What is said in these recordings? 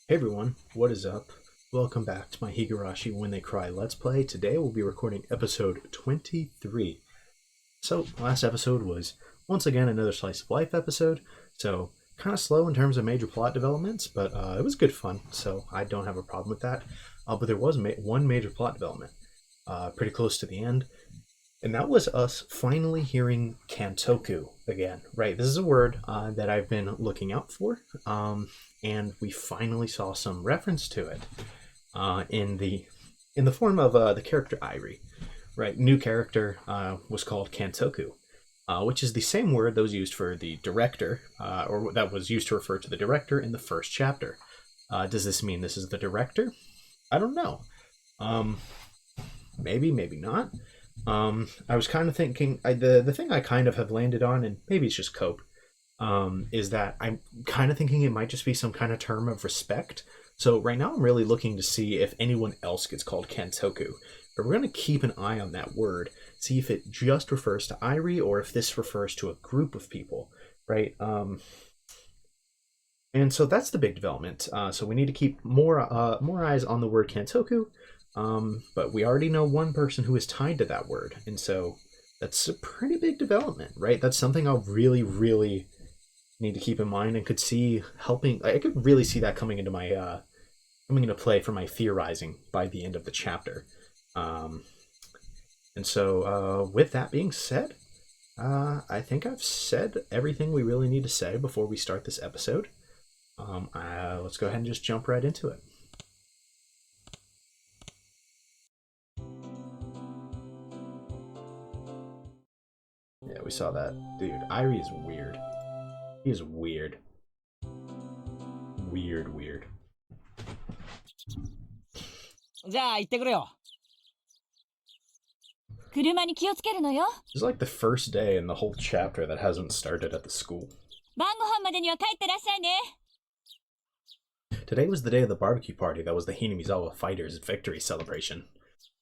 Hey everyone, what is up? Welcome back to my Higurashi When They Cry Let's Play. Today we'll be recording episode 23. So, last episode was once again another slice of life episode, so kind of slow in terms of major plot developments, but it was good fun, so I don't have a problem with that. But there was one major plot development, pretty close to the end, and that was us finally hearing Kantoku again, right? This is a word that I've been looking out for, and we finally saw some reference to it in the form of the character Irie, right? New character was called Kantoku, which is the same word that was used for the director, or that was used to refer to the director in the first chapter. Does this mean this is the director? I don't know. Maybe, maybe not. I was kind of thinking the thing I kind of have landed on, and maybe it's just cope, is that I'm kind of thinking it might just be some kind of term of respect. So right now I'm really looking to see if anyone else gets called Kantoku. But we're going to keep an eye on that word, see if it just refers to Irie or if this refers to a group of people, right? And so that's the big development. So we need to keep more eyes on the word Kantoku. But we already know one person who is tied to that word, and so that's a pretty big development, right? That's something I'll really, really need to keep in mind and could see helping. I could really see that coming into my coming into play for my theorizing by the end of the chapter. And so, with that being said, I think I've said everything we really need to say before we start this episode. Let's go ahead and just jump right into it. Yeah, we saw that. Dude, Irie is weird. He is weird. Weird. じゃあ行ってくれよ。車に気をつけるのよ。 This is like the first day in the whole chapter that hasn't started at the school. 晩ご飯までには帰ってらっしゃいね。 Today was the day of the barbecue party that was the Hinamizawa Fighters' victory celebration.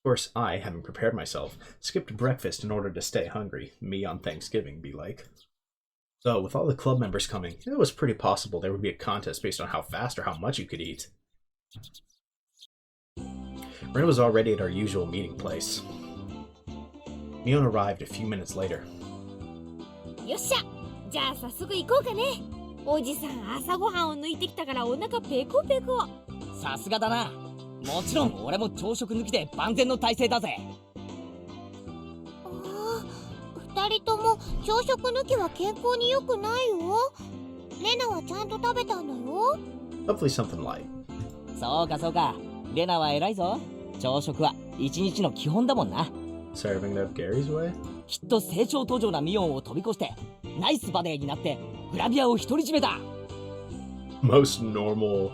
Of course, I, having prepared myself, skipped breakfast in order to stay hungry. Me on Thanksgiving, be like. So, with all the club members coming, it was pretty possible there would be a contest based on how fast or how much you could eat. Ren was already at our usual meeting place. Mion arrived a few minutes later. よっしゃ。じゃあ早速行こうかね。おじさん朝ごはんを抜いてきたからお腹ペコペコ。さすがだな。もちろん俺も朝食抜きで万全の体制だぜ。二人とも朝食抜きは健康に良くないよ。レナはちゃんと食べたんだよ。Hopefully something light. そうかそうか。レナは偉いぞ。朝食は一日の基本だもんな。Serving that Gary's way? きっと成長途上なミオンを飛び越してナイスバデーになってグラビアを独り占めだ。Most normal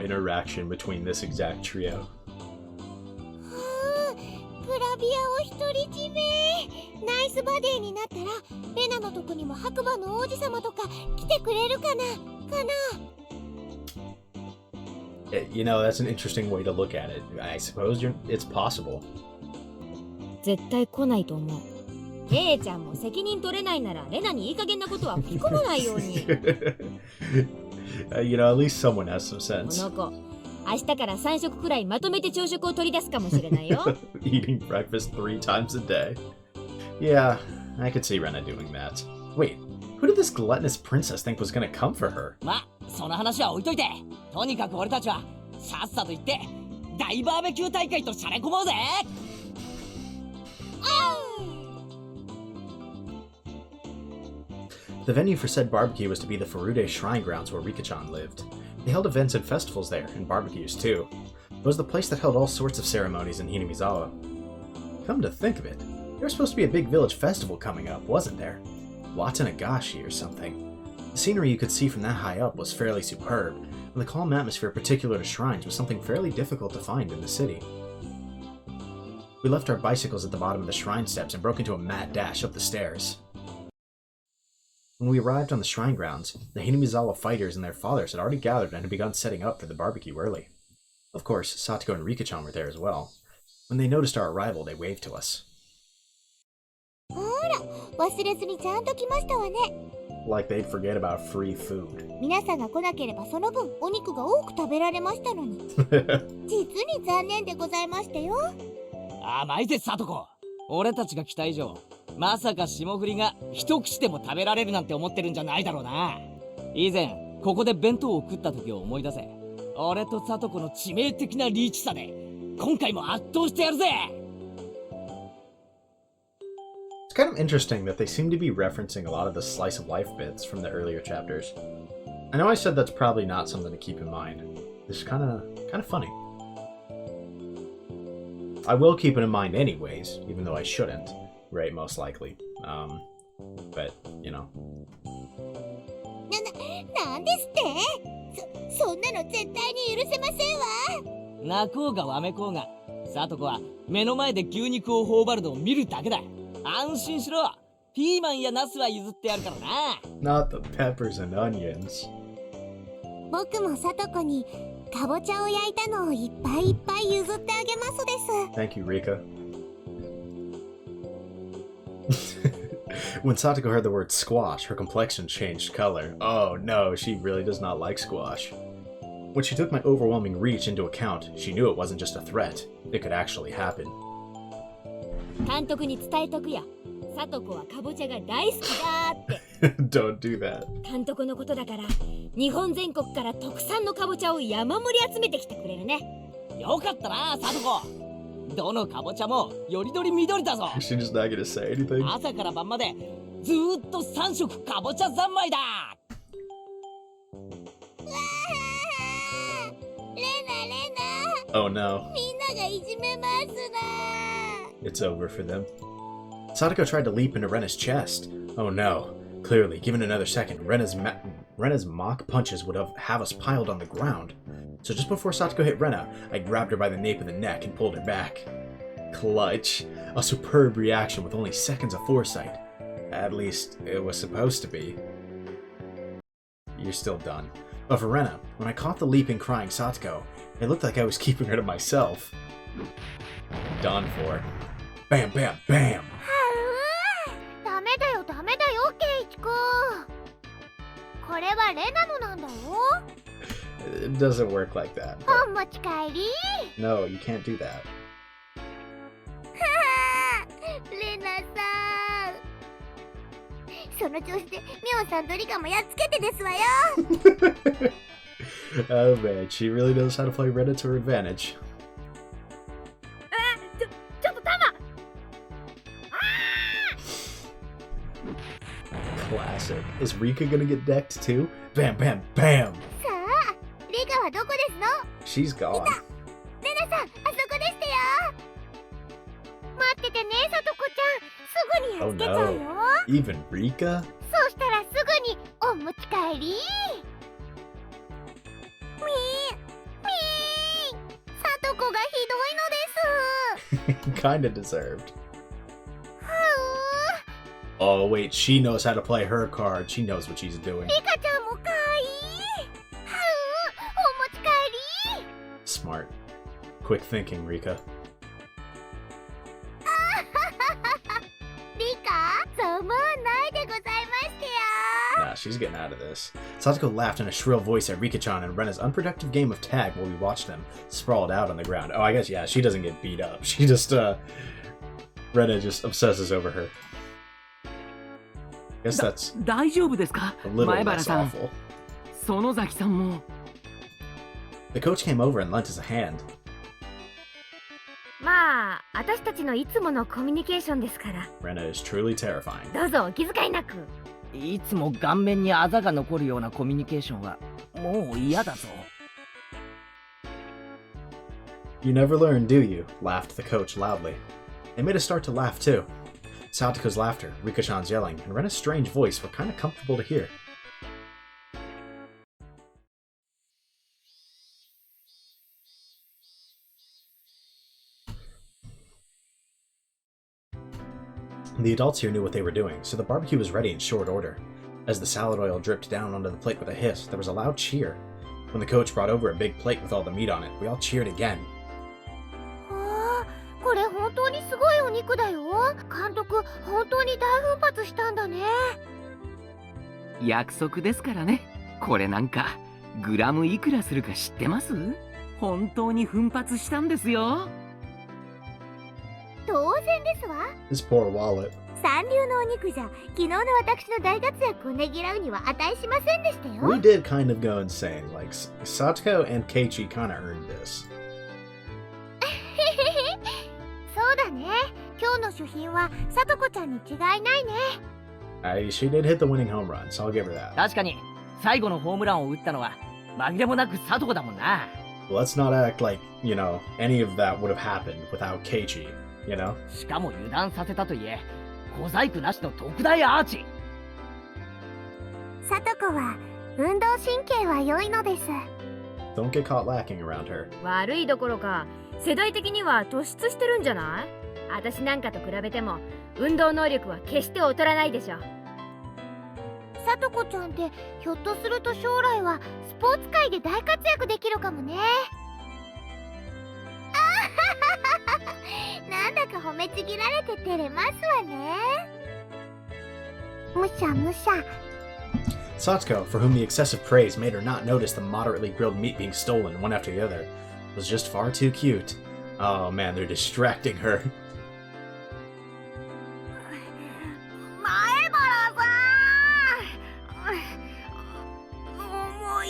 interaction between this exact trio. グラビアを独り占め。ナイスバデーになったらレナのとこにも白馬の王子様とか来てくれるかな。You know, that's an interesting way to look at it. I suppose it's possible. 絶対来ないと思う。レイちゃんも責任取れないならレナにいい加減なことは吹き込まないように。You know, at least someone has some sense. この子、明日から3食くらいまとめて朝食を取り出すかもしれないよ。Eating breakfast 3 times a day. Yeah, I could see Rena doing that. Wait, who did this gluttonous princess think was gonna come for her? ま、その話は置いといて。とにかく俺たちはさっさと行って大バーベキュー大会としゃれ込もうぜ。The venue for said barbecue was to be the Furude Shrine Grounds where Rika-chan lived. They held events and festivals there, and barbecues too. It was the place that held all sorts of ceremonies in Hinamizawa. Come to think of it, there was supposed to be a big village festival coming up, wasn't there? Watanagashi or something. The scenery you could see from that high up was fairly superb, and the calm atmosphere particular to shrines was something fairly difficult to find in the city. We left our bicycles at the bottom of the shrine steps and broke into a mad dash up the stairs. When we arrived on the shrine grounds, the Hinamizawa fighters and their fathers had already gathered and had begun setting up for the barbecue early. Of course, Satoko and Rika-chan were there as well. When they noticed our arrival, they waved to us. ほら、忘れずにちゃんと来ましたわね。like they'd forget about free food. 皆さんが来なければその分お肉が多く食べられましたのに。実に残念でございましたよ。甘いぜ、サトコ。俺たちが来た以上、まさか霜降りが一口でも食べられるなんて思ってるんじゃないだろうな。以前、ここで弁当を食った時を思い出せ。俺とサトコの致命的なリーチさで、今回も圧倒してやるぜ。It's kind of interesting that they seem to be referencing a lot of the slice of life bits from the earlier chapters. I know I said that's probably not something to keep in mind. It's kind of funny. I will keep it in mind anyways, even though I shouldn't, right? Most likely. But, you know. なんですって？そんなの絶対に許せませんわ。泣こうがわめこうが、サトコは目の前で牛肉を頬張るのを見るだけだ。安心しろ。ピーマンやナスは譲ってやるからな。Not the peppers and onions. 僕もサトコにかぼちゃを焼いたのをいっぱいいっぱい譲ってあげますです。 Thank you, Rika. When Satoko heard the word squash, her complexion changed color. Oh no, she really does not like squash. When she took my overwhelming reach into account, she knew it wasn't just a threat. It could actually happen. 監督に伝えとくよ。サトコはかぼちゃが大好きだって。Don't do that. 監督のことだから、日本全国から特産のかぼちゃを山盛り集めてきてくれるね。よかったな、サトコ。どのかぼちゃもよりどり緑だぞ。She's just not gonna say anything. 朝から晩までずーっと3食かぼちゃ三昧だ。レナ。Oh no. みんながいじめますな。 It's over for them. Satoko tried to leap into Rena's chest. Oh no. Clearly, given another second, Rena's mock punches would have us piled on the ground. So just before Satoko hit Rena, I grabbed her by the nape of the neck and pulled her back. Clutch. A superb reaction with only seconds of foresight. At least, it was supposed to be. You're still done. But for Rena, when I caught the leaping, crying Satoko, it looked like I was keeping her to myself. Done for. Bam, bam, bam! ダメだよ、ケイチ君。これはレナのなんだよ。It doesn't work like that. 本持ち帰り。 No, you can't do that. レナさん。その調子でミオさんとリカもやっつけてですわよ。Oh man, she really knows how to play Rena to her advantage. ちょっとタマ。Classic. Is Rika gonna get decked too? Bam, bam, bam! さあ、リカはどこですの？ She's gone. レナさん、あそこでしたよ。待っててね、サトコちゃん。すぐにやっつけちゃうよ。Even Rika? そうしたらすぐにお持ち帰り。サトコがひどいのです。Kinda deserved. Oh wait, she knows how to play her card. She knows what she's doing. リカちゃんもかわいい。お持ち帰り。Smart. Quick thinking, Rika. リカ、そう思わないでございましてよ。 Nah, she's getting out of this. Satoko laughed in a shrill voice at Rika-chan and Rena's unproductive game of tag while we watched them sprawled out on the ground. Oh, I guess, yeah, she doesn't get beat up. She just, Rena just obsesses over her. I guess that's 大丈夫ですか、 a little 前原 less さん。 awful. 園崎さんも。 The coach came over and lent us a hand. まあ、私たちのいつものコミュニケーションですから。 Rena is truly terrifying. どうぞお気遣いなく。いつも顔面にあざが残るようなコミュニケーションはもう嫌だぞ。 You never learn, do you? Laughed the coach loudly. They made us start to laugh too. Satoko's laughter, Rika-chan's yelling, and Rena's strange voice were kind of comfortable to hear. The adults here knew what they were doing, so the barbecue was ready in short order. As the salad oil dripped down onto the plate with a hiss, there was a loud cheer. When the coach brought over a big plate with all the meat on it, we all cheered again. これ本当にすごいお肉だよ。監督、本当に大奮発したんだね。約束ですからね。これなんかグラムいくらするか知ってます？本当に奮発したんですよ。当然ですわ。 His poor wallet. 三流のお肉じゃ昨日の私の大活躍をねぎらうには値しませんでしたよ。 We did kind of go insane. Like, Satoko and Keichi kind of earned this. そうだね。今日の主賓はさとこちゃんに違いないね。She did hit the winning home run, so I'll give her that. 確かに最後のホームランを打ったのは紛れもなくサトコだもんな。 Let's not act like, you know, any of that would have happened without Keichi, you know? しかも油断させたといえ小細工なしの特大アーチ。さとこは運動神経は良いのです。 Don't get caught lacking around her. 悪いどころか世代的には突出してるんじゃない？私なんかと比べても運動能力は決して劣らないでしょ。さとこちゃんってひょっとすると将来はスポーツ界で大活躍できるかもね。あはははなんだか褒めちぎられて照れますわね。むしゃむしゃ。 Satsuko, for whom the excessive praise made her not notice the moderately grilled meat being stolen one after the other, was just far too cute. Oh man, they're distracting her. 前原さん、重い。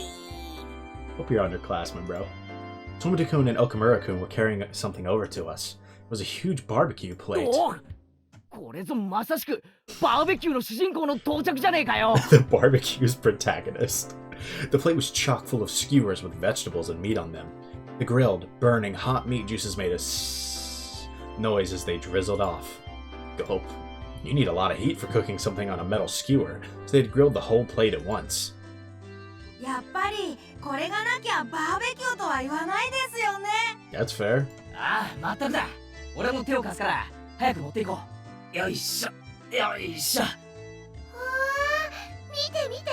Hope you're underclassmen, bro. Tomoto-kun and Okamura-kun were carrying something over to us. It was a huge barbecue plate. おうこれぞまさしくバーベキューの主人公の到着じゃねえかよ。 The barbecue's protagonist. The plate was chock full of skewers with vegetables and meat on them. The grilled, burning, hot meat juices made a noise as they drizzled off. Gulp. You need a lot of heat for cooking something on a metal skewer, so they'd grilled the whole plate at once. やっぱりこれがなきゃバーベキューとは言わないですよね。 That's fair. ああ、まったくだ。俺も手を貸すから早く持っていこう。よいしょ、よいしょ。わあ、見て見て、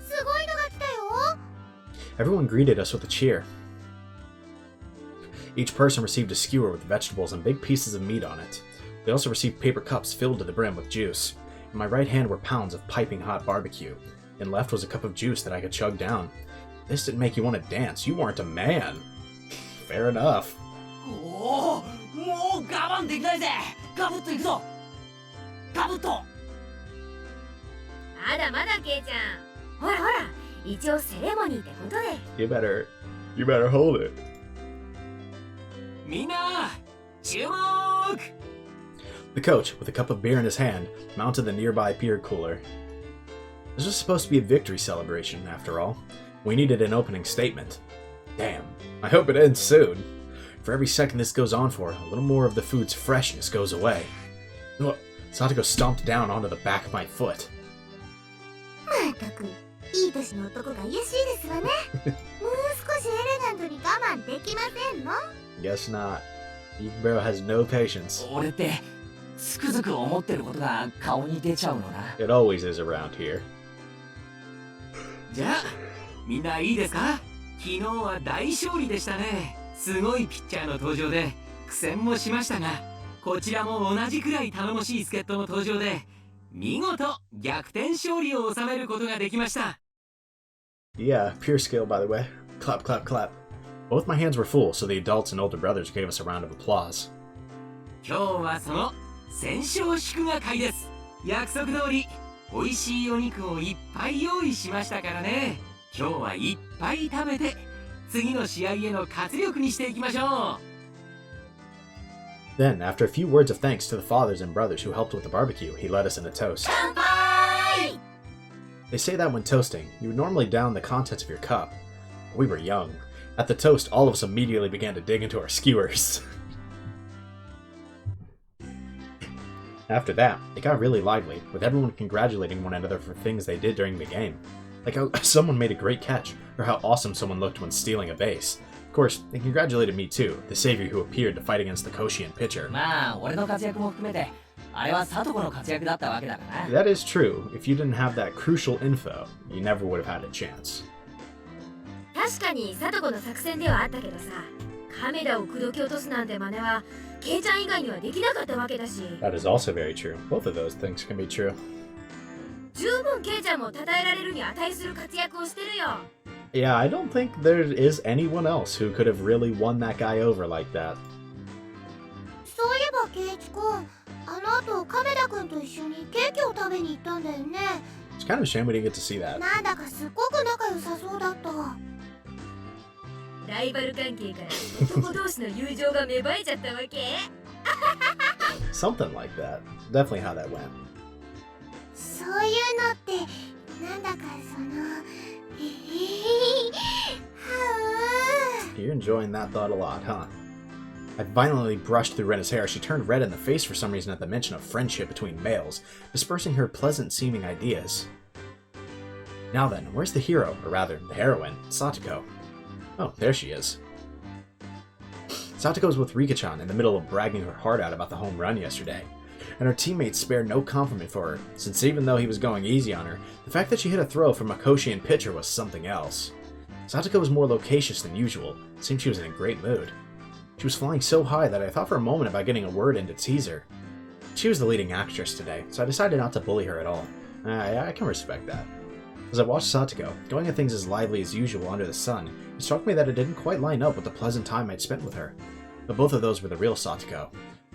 すごいのが来たよ。 Everyone greeted us with a cheer. Each person received a skewer with vegetables and big pieces of meat on it. They also received paper cups filled to the brim with juice. In my right hand were pounds of piping hot barbecue. In left was a cup of juice that I could chug down. This didn't make you want to dance. You weren't a man. Fair enough. おお、もう我慢できないぜ。ガブッといくぞ。ガブッと。まだまだケイちゃん。ほらほら、一応セレモニーってことで。 You better hold it. みんな、注目。 The coach, with a cup of beer in his hand, mounted the nearby beer cooler. This was supposed to be a victory celebration, after all. We needed an opening statement. Damn, I hope it ends soon. For every second this goes on for, a little more of the food's freshness goes away. Oh, Satoko stomped down onto the back of my foot. まったく、いい年の男が怪しいですわね。もう少しエレガントに我慢できませんの？ Guess not. Bro has no patience. 俺ってつくづく思ってることが顔に出ちゃうのな。 It always is around here. じゃあみんないいですか？昨日は大勝利でしたね。すごいピッチャーの登場で苦戦もしましたが、こちらも同じくらい頼もしい助っ人の登場で見事逆転勝利を収めることができました。 Yeah, pure skill, by the way. Clap, clap, clap. Both my hands were full, so the adults and older brothers gave us a round of applause. 今日はその戦勝祝賀会です。約束通り美味しいお肉をいっぱい用意しましたからね。今日はいっぱい食べて次の試合への活力にしていきましょう。 Then, after a few words of thanks to the fathers and brothers who helped with the barbecue, he led us in a toast. 乾杯！ They say that when toasting, you would normally down the contents of your cup. We were young. At the toast, all of us immediately began to dig into our skewers. After that, it got really lively, with everyone congratulating one another for things they did during the game. Like how someone made a great catch, or how awesome someone looked when stealing a base. Of course, they congratulated me too, the savior who appeared to fight against the Koshian pitcher. まあ俺の活躍も含めてあれはサトコの活躍だったわけだからな。 That is true. If you didn't have that crucial info, you never would have had a chance. 確かにサトコの作戦ではあったけどさ、カメラを口説き落とすなんて真似はケイちゃん以外にはできなかったわけだし。 That is also very true. Both of those things can be true. 十分ケイちゃんも称えられるに値する活躍をしてるよ。 Yeah, I don't think there is anyone else who could have really won that guy over like that. そういえばケイチ君、あの後亀田君と一緒にケーキを食べに行ったんだよね。 It's kind of a shame we didn't get to see that. なんだかすっごく仲良さそうだった。ライバル関係から男同士の友情が芽生えちゃったわけ。 Something like that. Definitely how that went. そういうのってなんだかそのはう You're enjoying that thought a lot, huh? I violently brushed through Rena's hair. She turned red in the face for some reason at the mention of friendship between males, dispersing her pleasant-seeming ideas. Now then, where's the hero, or rather, the heroine, Satoko? Oh, there she is. Satoko's with Rika-chan in the middle of bragging her heart out about the home run yesterday, and her teammates spared no compliment for her, since even though he was going easy on her, the fact that she hit a throw from a Koshian pitcher was something else. Satoko was more loquacious than usual. It seemed she was in a great mood. She was flying so high that I thought for a moment about getting a word in to tease her. She was the leading actress today, so I decided not to bully her at all. I can respect that. As I watched Satoko, going at things as lively as usual under the sun, it struck me that it didn't quite line up with the pleasant time I'd spent with her. But both of those were the real Satoko.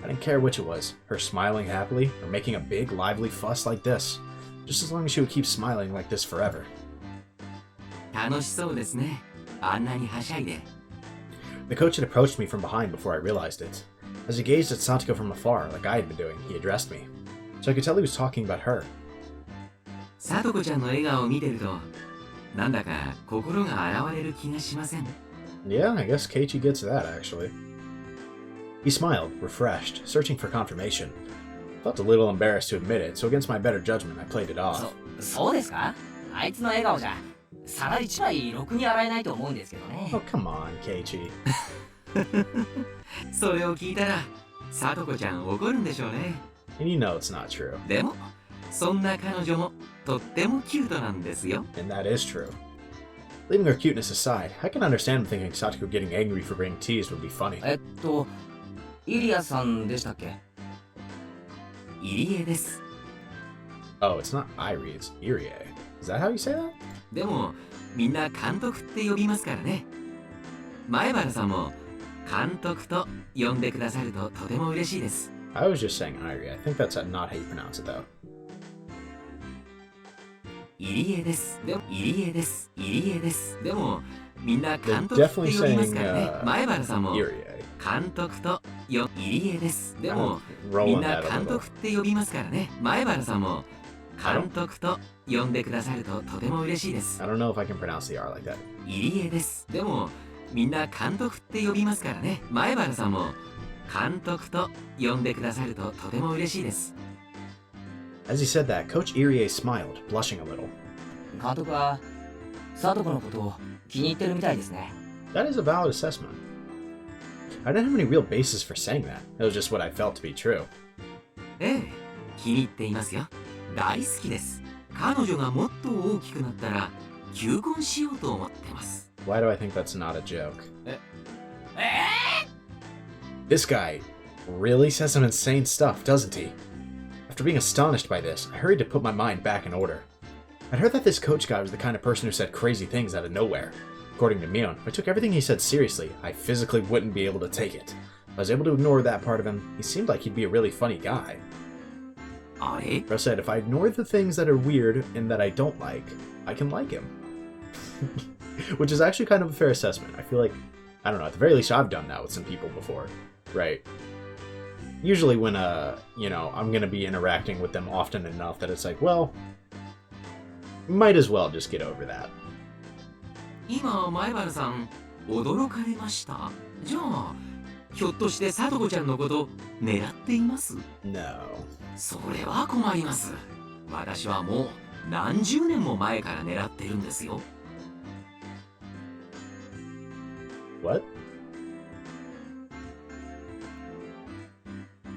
I didn't care which it was, her smiling happily, or making a big, lively fuss like this. Just as long as she would keep smiling like this forever. 楽しそうですね。あんなにはしゃいで。 The coach had approached me from behind before I realized it. As he gazed at Satoko from afar, like I had been doing, he addressed me. So I could tell he was talking about her. さとこちゃんの笑顔を見てると、なんだか心が洗われる気がしません。 Yeah, I guess Keichi gets that, actually. He smiled, refreshed, searching for confirmation. Felt a little embarrassed to admit it, so against my better judgment, I played it off. そうですか？あいつの笑顔じゃ皿一枚ろくに洗えないと思うんですけどね。 Oh, come on, Keiichi. それを聞いたら、さとこちゃん怒るんでしょうね。 And you know it's not true. でも、そんな彼女もとってもキュートなんですよ。 And that is true. Leaving her cuteness aside, I can understand thinking Satoko getting angry for being teased would be funny. イリアさんでしたっけ？入江です。 Oh, it's not Irie, it's Irie. Is that how you say that? でも、みんな監督って呼びますからね。前原さんも監督と呼んでくださるととても嬉しいです。 I was just saying Irie. I think that's not how you pronounce it, though. 入江です。でも、入江です。入江です。でも、みんな They're 監督って definitely 呼びます saying からね。前原さんも Irie. 監督と入江です。で I'm も、み rolling んな that a 監 little. 督って呼びますからね。前原さんも監督と呼んでくださるととても嬉しいです。 I don't know if I can pronounce the R like that. 入江です。でも、みんな監督って呼びますからね。前原さんも監督と呼んでくださるととても嬉しいです。 As he said that, Coach Irie smiled, blushing a little. 監督はサトコのことを気に入ってるみたいですね。 That is a valid assessment. I didn't have any real basis for saying that. It was just what I felt to be true. ええ、気に入っていますよ。大好きです。彼女がもっと大きくなったら求婚しようと思ってます。 Why do I think that's not a joke? This guy really says some insane stuff, doesn't he? After being astonished by this, I hurried to put my mind back in order. I'd heard that this coach guy was the kind of person who said crazy things out of nowhere. According to Mion, if I took everything he said seriously, I physically wouldn't be able to take it. If I was able to ignore that part of him, he seemed like he'd be a really funny guy. あれ Bro said, if I ignore the things that are weird and that I don't like, I can like him. Which is actually kind of a fair assessment. I feel like, I don't know, at the very least I've done that with some people before, right? Usually when, I'm gonna be interacting with them often enough that it's like, well, might as well just get over that. 今、前原さん、驚かれました。じゃあ、ひょっとしてさとこちゃんのこと狙っています？ No. それは困ります。私はもう何十年も前から狙ってるんですよ。What?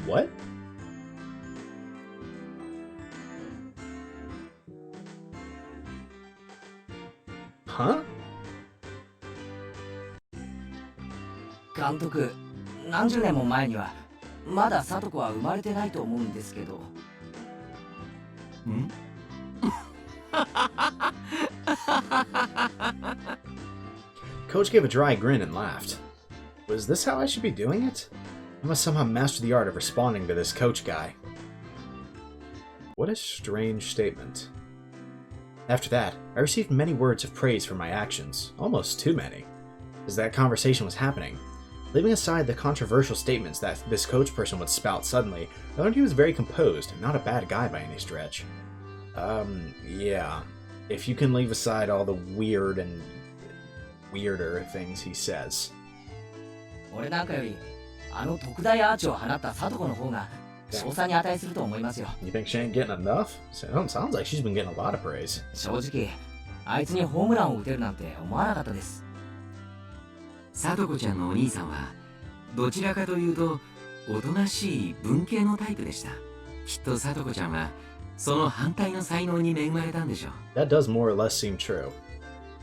What? Huh? 監督、何十年も前にはまだサトコは生まれてないと思うんですけど。ん Coach gave a dry grin and laughed. Was this how I should be doing it? I must somehow master the art of responding to this coach guy. What a strange statement. After that, I received many words of praise for my actions, almost too many. As that conversation was happening, leaving aside the controversial statements that this coach person would spout suddenly, I learned he was very composed and not a bad guy by any stretch. Yeah. If you can leave aside all the weird and weirder things he says. 俺なんかよりあの特大アーチを放ったサトコの方が賞賛に値すると思いますよ。 You think she ain't getting enough? Sounds like she's been getting a lot of praise. 正直あいつにホームランを打てるなんて思わなかったです。サトコちゃんのお兄さんはどちらかというとおとなしい文系のタイプでした。きっとサトコちゃんはその反対の才能に恵まれたんでしょう。 That does more or less seem true.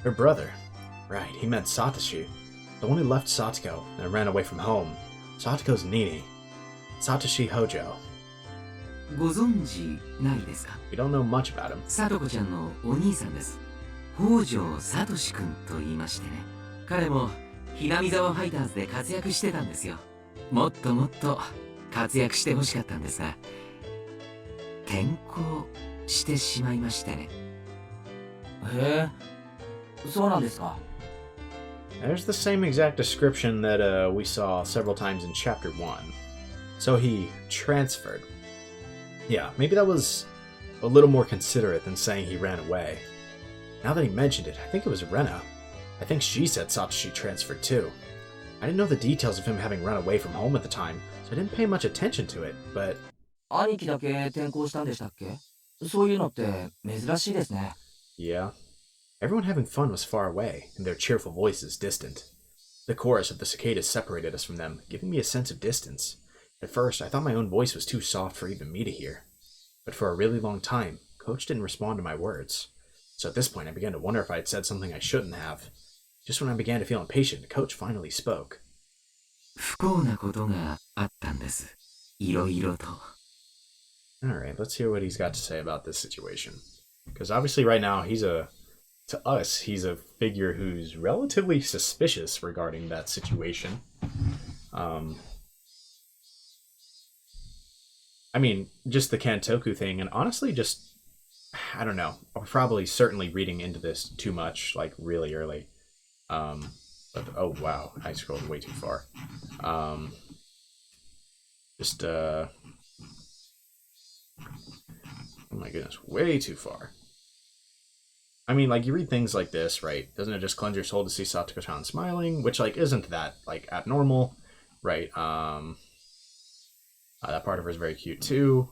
Her brother. Right, he meant Satoshi. The one who left Satoko and ran away from home. Satoko's Nini. Satoshi Hojo. ご存知ないですか？ We don't know much about him. サトコちゃんのお兄さんです。北条サトシ君と言いましてね。彼もひなみ沢ファイターズで活躍してたんですよ。もっともっと活躍してほしかったんですが、転校してしまいましてね。へえ、そうなんですか。There's the same exact description that we saw several times in Chapter 1. So he transferred. Yeah, maybe that was a little more considerate than saying he ran away. Now that he mentioned it, I think it was Rena. I think she said Satoshi transferred too. I didn't know the details of him having run away from home at the time, so I didn't pay much attention to it, but... 兄貴だけ転校したんでしたっけ？そういうのって珍しいですね。 Yeah. Everyone having fun was far away, and their cheerful voices distant. The chorus of the cicadas separated us from them, giving me a sense of distance. At first, I thought my own voice was too soft for even me to hear. But for a really long time, Coach didn't respond to my words. So at this point, I began to wonder if I had said something I shouldn't have. Just when I began to feel impatient, Coach finally spoke. 不幸なことがあったんです。いろいろと。 Alright, let's hear what he's got to say about this situation. Because obviously right now, to us, he's a figure who's relatively suspicious regarding that situation. I mean, just the Kantoku thing, and honestly, just, I don't know, I'm probably certainly reading into this too much, like, really early. But, oh, wow, I scrolled way too far. Oh my goodness, way too far. I mean, like, you read things like this, right? Doesn't it just cleanse your soul to see Satoko-chan smiling? Which, like, isn't that, like, abnormal, right? That part of her is very cute, too.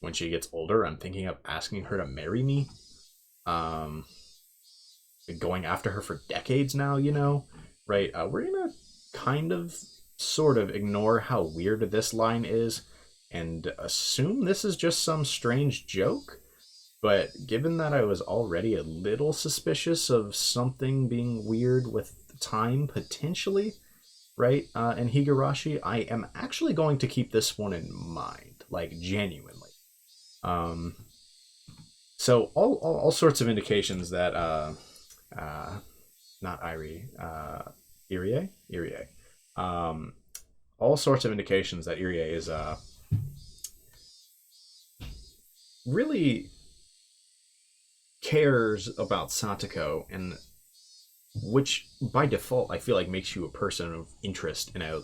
When she gets older, I'm thinking of asking her to marry me. Going after her for decades now, you know? Right? We're gonna kind of, sort of, ignore how weird this line is and assume this is just some strange joke. But given that I was already a little suspicious of something being weird with time, potentially, right, and Higurashi, I am actually going to keep this one in mind, like, genuinely. So, all sorts of indications that, not Irie, Irie. All sorts of indications that Irie is, really cares about Satoko, and which by default I feel like makes you a person of interest in a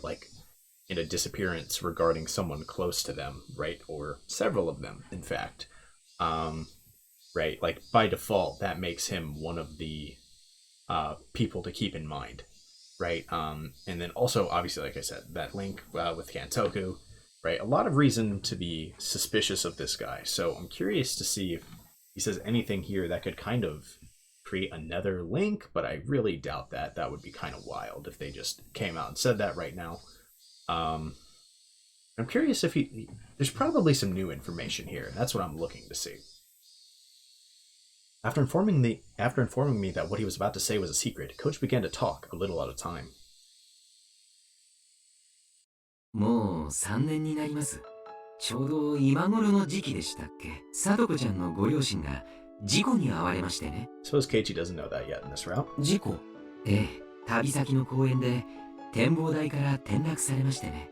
disappearance regarding someone close to them, right? Or several of them, in fact. Right, like by default that makes him one of the people to keep in mind, right? And then also obviously, like I said, that link with Kantoku, right? A lot of reason to be suspicious of this guy. So I'm curious to see if he says anything here that could kind of create another link, but I really doubt that. That would be kind of wild if they just came out and said that right now. I'm curious if there's probably some new information here, and that's what I'm looking to see. After informing me that what he was about to say was a secret, Coach began to talk a little at a time. もう3年になります。ちょうど今頃の時期でしたっけ。さとこちゃんのご両親が事故に遭われましてね。 Suppose Keiichi doesn't know that yet in this route. 事故？ええ、旅先の公園で展望台から転落されましてね。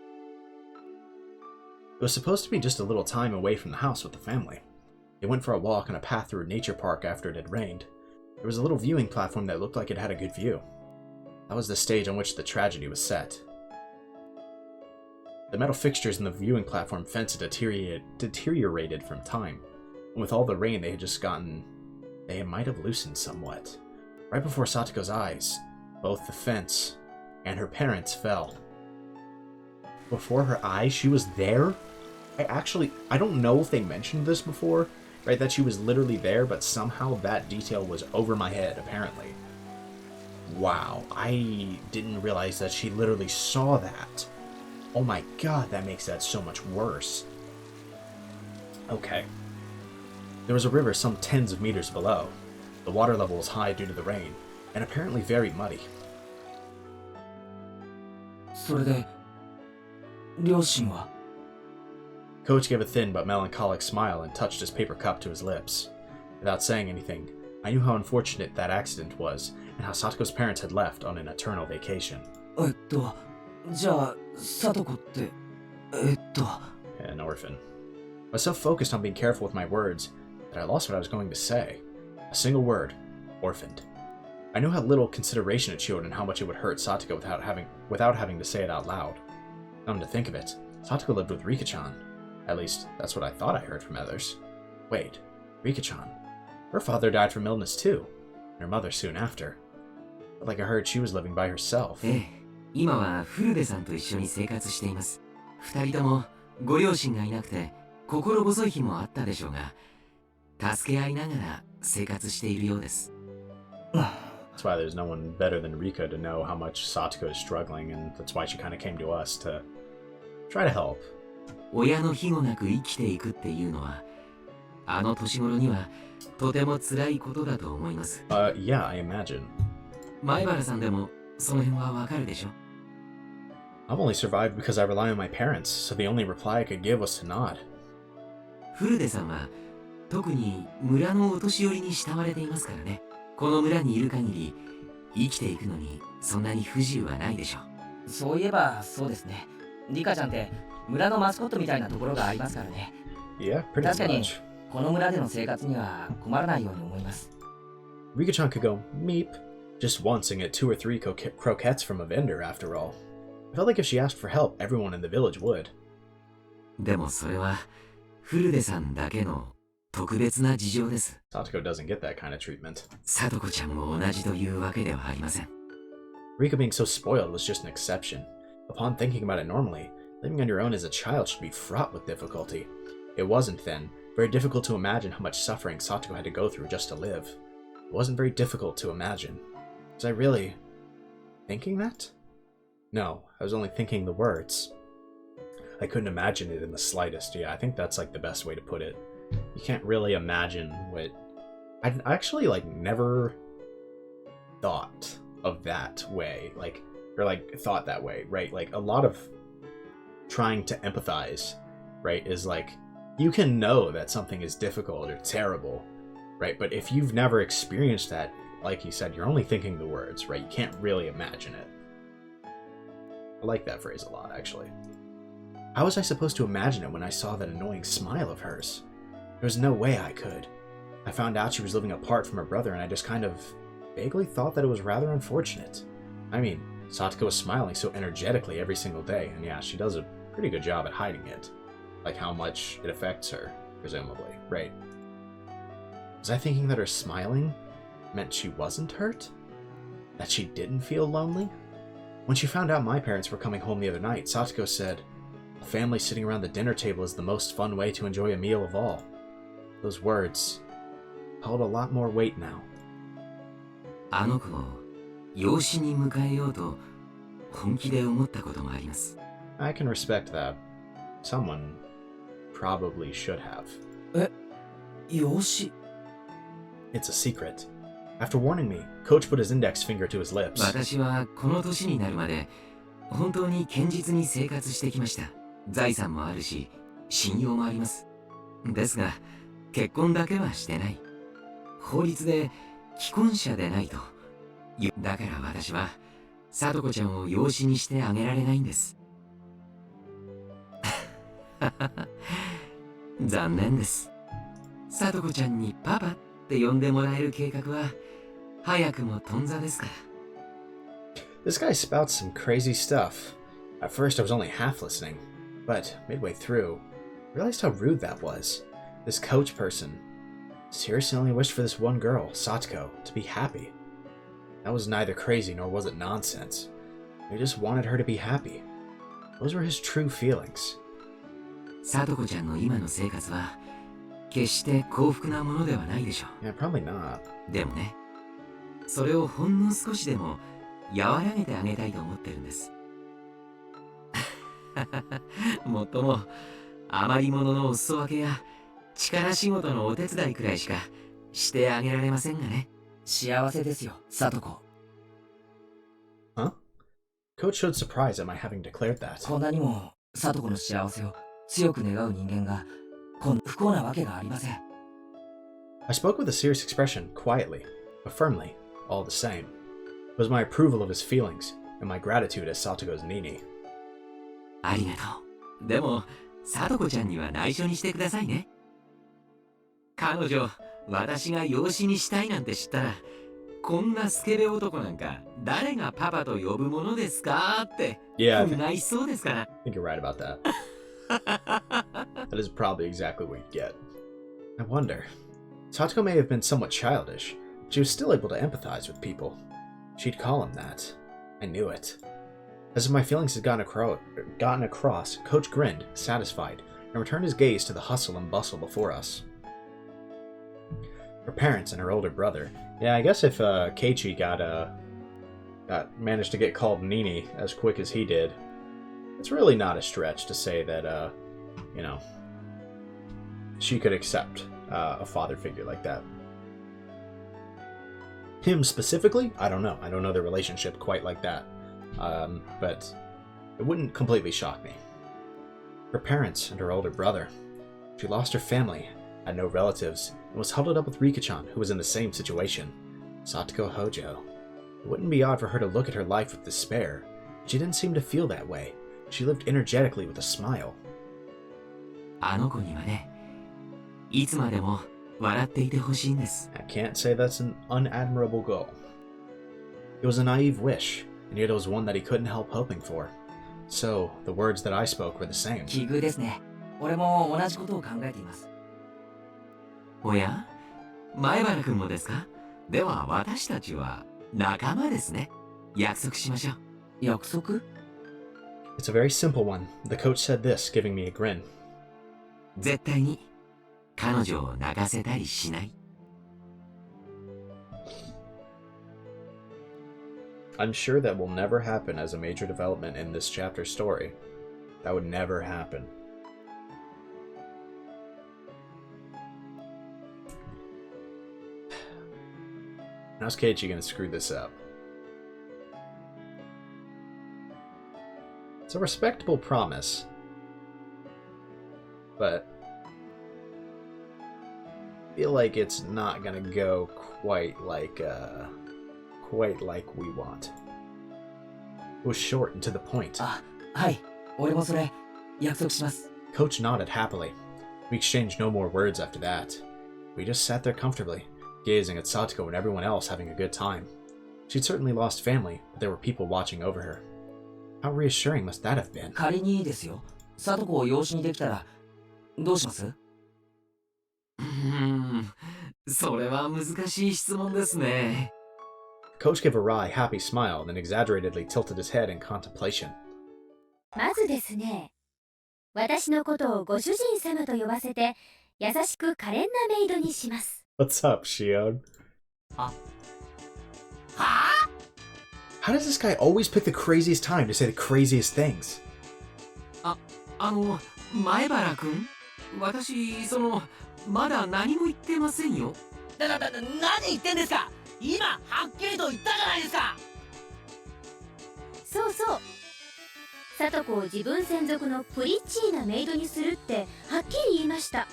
It was supposed to be just a little time away from the house with the family. They went for a walk on a path through a nature park after it had rained. There was a little viewing platform that looked like it had a good view. That was the stage on which the tragedy was set. The metal fixtures in the viewing platform fence had deteriorated from time, and with all the rain they had just gotten, they might have loosened somewhat. Right before Satoko's eyes, both the fence and her parents fell. Before her eyes, she was there? I don't know if they mentioned this before, right? That she was literally there, but somehow that detail was over my head, apparently. Wow, I didn't realize that she literally saw that. Oh my god, that makes that so much worse. Okay. There was a river some tens of meters below. The water level was high due to the rain, and apparently very muddy. それで両親は？ Coach gave a thin but melancholic smile and touched his paper cup to his lips. Without saying anything, I knew how unfortunate that accident was, and how Satoko's parents had left on an eternal vacation. じゃあ、サトコって、An orphan. I was so focused on being careful with my words that I lost what I was going to say. A single word, orphaned. I knew how little consideration it showed and how much it would hurt Satoko without having to say it out loud. Come to think of it, Satoko lived with Rika-chan. At least, that's what I thought I heard from others. Wait, Rika-chan. Her father died from illness too, and her mother soon after. But like I heard she was living by herself. ええ、今はフルデさんと一緒に生活しています。二人ともご両親がいなくて心細い日もあったでしょうが、助け合いながら生活しているようです。That's why there's no one better than Rika to know how much Satoko is struggling, and that's why she kind of came to us to try to help. 親の庇護なく生きていくっていうのは、あの年頃にはとても辛いことだと思います。Yeah, I imagine. 前原さんでもその辺はわかるでしょ？ I've only survived because I rely on my parents, so the only reply I could give was to nod. フルデさんは特に村のお年寄りに慕われていますからね。この村にいる限り生きていくのにそんなに不自由はないでしょう。そういえばそうですね。リカちゃんって村のマスコットみたいなところがありますからね。Yeah, pretty 確かに much. この村での生活には困らないように思います。Rika-chan could go meep just once and get 2 or 3 croquettes from a vendor after all. I felt like if she asked for help, everyone in the village would. でもそれはフルデさんだけの特別な事情です。Satoko doesn't get that kind of treatment. サトコちゃんも同じというわけではありません。 Rika being so spoiled was just an exception. Upon thinking about it normally, living on your own as a child should be fraught with difficulty. It wasn't then very difficult to imagine how much suffering Satoko had to go through just to live. It wasn't very difficult to imagine. Was I really thinking that? No, I was only thinking the words. I couldn't imagine it in the slightest. Yeah, I think that's like the best way to put it. You can't really imagine what... I actually never thought of that way. Thought that way, right? Like, a lot of trying to empathize, right, is like, you can know that something is difficult or terrible, right? But if you've never experienced that, like you said, you're only thinking the words, right? You can't really imagine it. I like that phrase a lot, actually. How was I supposed to imagine it when I saw that annoying smile of hers? There was no way I could. I found out she was living apart from her brother, and I just kind of vaguely thought that it was rather unfortunate. I mean, Satoko was smiling so energetically every single day, and yeah, she does a pretty good job at hiding it. Like how much it affects her, presumably, right? Was I thinking that her smiling meant she wasn't hurt? That she didn't feel lonely? When she found out my parents were coming home the other night, Satoko said, "A family sitting around the dinner table is the most fun way to enjoy a meal of all." Those words held a lot more weight now. あの子を養子に迎えようと本気で思ったこともあります。 I can respect that. Someone probably should have. 養子？ It's a secret. After warning me, Coach put his index finger to his lips. 私はこの年になるまで本当に堅実に生活してきました。財産もあるし、信用もあります。ですが、結婚だけはしてない。法律で既婚者でないと。だから私は聡子ちゃんを養子にしてあげられないんです。残念です。聡子ちゃんにパパって呼んでもらえる計画は早くも頓挫ですから。This guy spouts some crazy stuff. At first, I was only half listening, but midway through, I realized how rude that was. This coach person seriously only wished for this one girl, Satoko, to be happy. That was neither crazy nor was it nonsense. He just wanted her to be happy. Those were his true feelings. 聡子ちゃんの今の生活は決して幸福なものではないでしょう。Yeah, probably not. でもね、それをほんの少しでも和らげてあげたいと思ってるんです。もっとも余り物のお裾分けや力仕事のお手伝いくらいしかしてあげられませんがね。幸せですよ、聡子。Huh? Coach showed surprise at my having declared that. こんなにも聡子の幸せを強く願う人間がこんな不幸なわけがありません。I spoke with a serious expression, quietly, but firmly, all the same. It was my approval of his feelings and my gratitude as Satoko's Nini. ありがとう。でも聡子ちゃんには内緒にしてくださいね。彼女、私が養子にしたいなんて知ったら、こんなスケベ男なんか誰がパパと呼ぶものですかって、Yeah, ないそうですから。I think you're right about that. That is probably exactly what you'd get. I wonder. Satoko may have been somewhat childish, but she was still able to empathize with people. She'd call him that. I knew it. As if my feelings had gotten across, Coach grinned, satisfied, and returned his gaze to the hustle and bustle before us. Her parents and her older brother. Yeah, I guess if Keichi managed to get called Nini as quick as he did, it's really not a stretch to say that, she could accept a father figure like that. Him specifically, I don't know. I don't know the relationship quite like that. But it wouldn't completely shock me. Her parents and her older brother. She lost her family, had no relatives, and was huddled up with Rika-chan, who was in the same situation. Satoko Hojo. It wouldn't be odd for her to look at her life with despair. She didn't seem to feel that way. She lived energetically with a smile. あの子にはね、いつまでも笑っていてほしいんです。I can't say that's an unadmirable goal. It was a naive wish, and yet it was one that he couldn't help hoping for. So, the words that I spoke were the same. 奇遇ですね。俺も同じことを考えています。おや、前原くんもですか？では私たちは仲間ですね。約束しましょう。約束？ It's a very simple one. The coach said this, giving me a grin. 絶対に彼女を泣かせたりしない。I'm sure that will never happen as a major development in this chapter story. That would never happen. How's Keiichi gonna screw this up? It's a respectable promise, but I feel like it's not gonna go quite like we want. It was short and to the point. あ、はい。俺もそれ約束します。 Coach nodded happily. We exchanged no more words after that. We just sat there comfortably, gazing at Satoko and everyone else having a good time. She'd certainly lost family, but there were people watching over her. How reassuring must that have been? 仮にですよ。聡子を養子にできたらどうします？それは難しい質問ですね。Coach gave a wry, happy smile, then exaggeratedly tilted his head in contemplation. まずですね、私のことをご主人様と呼ばせて優しく可憐なメイドにします。 What's up, Shion? は？ How does this guy always pick the craziest time to say the craziest things? 前原くん、私まだ何も言ってませんよ。何言ってんですか？今はっきりと言ったじゃないですか。そうそう。聡子を自分専属のプリッチーなメイドにするってはっきり言いました。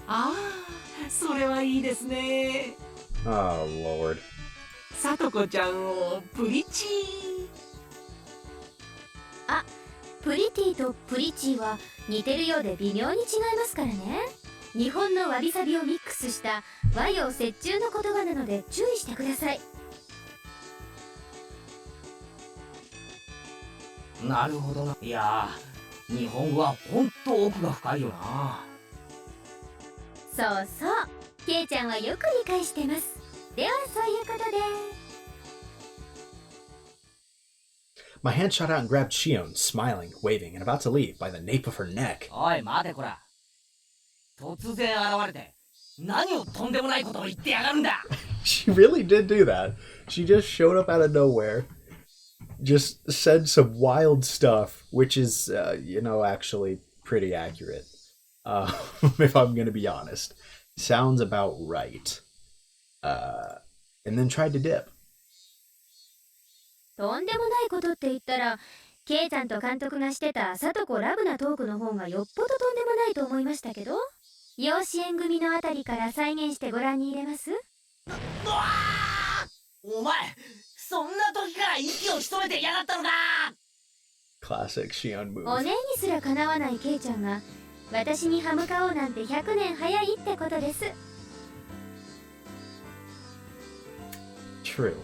ああ、それはいいですね。 Oh, Lord. さとこちゃんをプリチプリティとプリチは似てるようで微妙に違いますからね。日本のわびさびをミックスした和洋折衷の言葉なので注意してください。なるほどな。いやー、日本語はほんと奥が深いよな。そうそう、ケイちゃんはよく理解してます。ではそういうことで。My hand shot out and grabbed Shion, smiling, waving, and about to leave by the nape of her neck. おい待てこら。突然現れて何をとんでもないことを言ってやがるんだ。 She really did do that. She just showed up out of nowhere, just said some wild stuff, which is, actually pretty accurate. If I'm going to be honest. Sounds about right. And then tried to dip. とんでもないことって言ったら、ケイちゃんと監督がしてたさとこラブなトークの方がよっぽどとんでもないと思いましたけど、養子縁組のあたりから再現してご覧に入れます？お前そんな時から息を潜めてやがったのか。 Classic Shion お move. 姉にすらかなわないケイちゃんが私に歯向かおうなんて100年早いってことです。 True.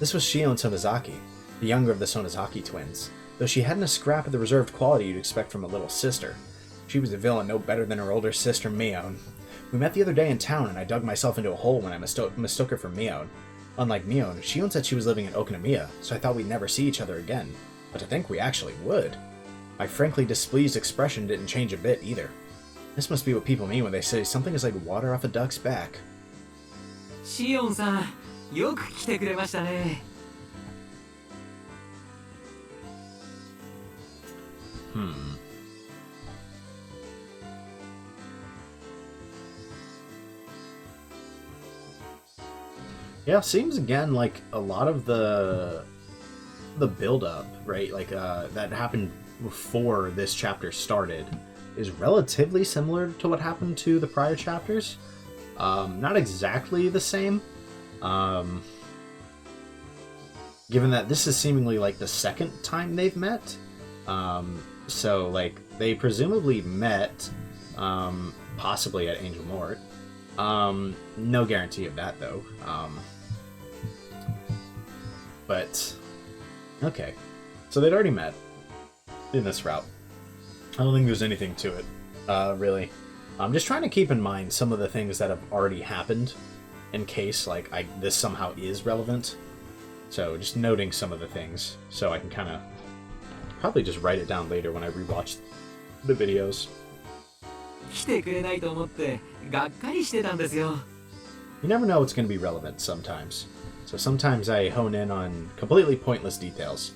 This was Shion Sonozaki, the younger of the Sonozaki twins. Though she hadn't a scrap of the reserved quality you'd expect from a little sister. She was a villain no better than her older sister Mion. We met the other day in town and I dug myself into a hole when I mistook her for Mion. Unlike Mion, Shion said she was living in Okinomiya, so I thought we'd never see each other again. But to think we actually would. My frankly displeased expression didn't change a bit either. This must be what people mean when they say something is like water off a duck's back. シオンさん、よく来てくれましたね。 Yeah, seems again like a lot of the build-up, right? Like that happened before this chapter started is relatively similar to what happened to the prior chapters. Not exactly the same. Given that this is seemingly like the second time they've met. So like they presumably met possibly at Angel Mort. No guarantee of that though. But okay. So they'd already met in this route. I don't think there's anything to it, really. I'm just trying to keep in mind some of the things that have already happened in case like this somehow is relevant. So just noting some of the things so I can kind of probably just write it down later when I rewatch the videos. 来てくれないと思ってがっかりしてたんですよ。 You never know what's going to be relevant sometimes. So sometimes I hone in on completely pointless details.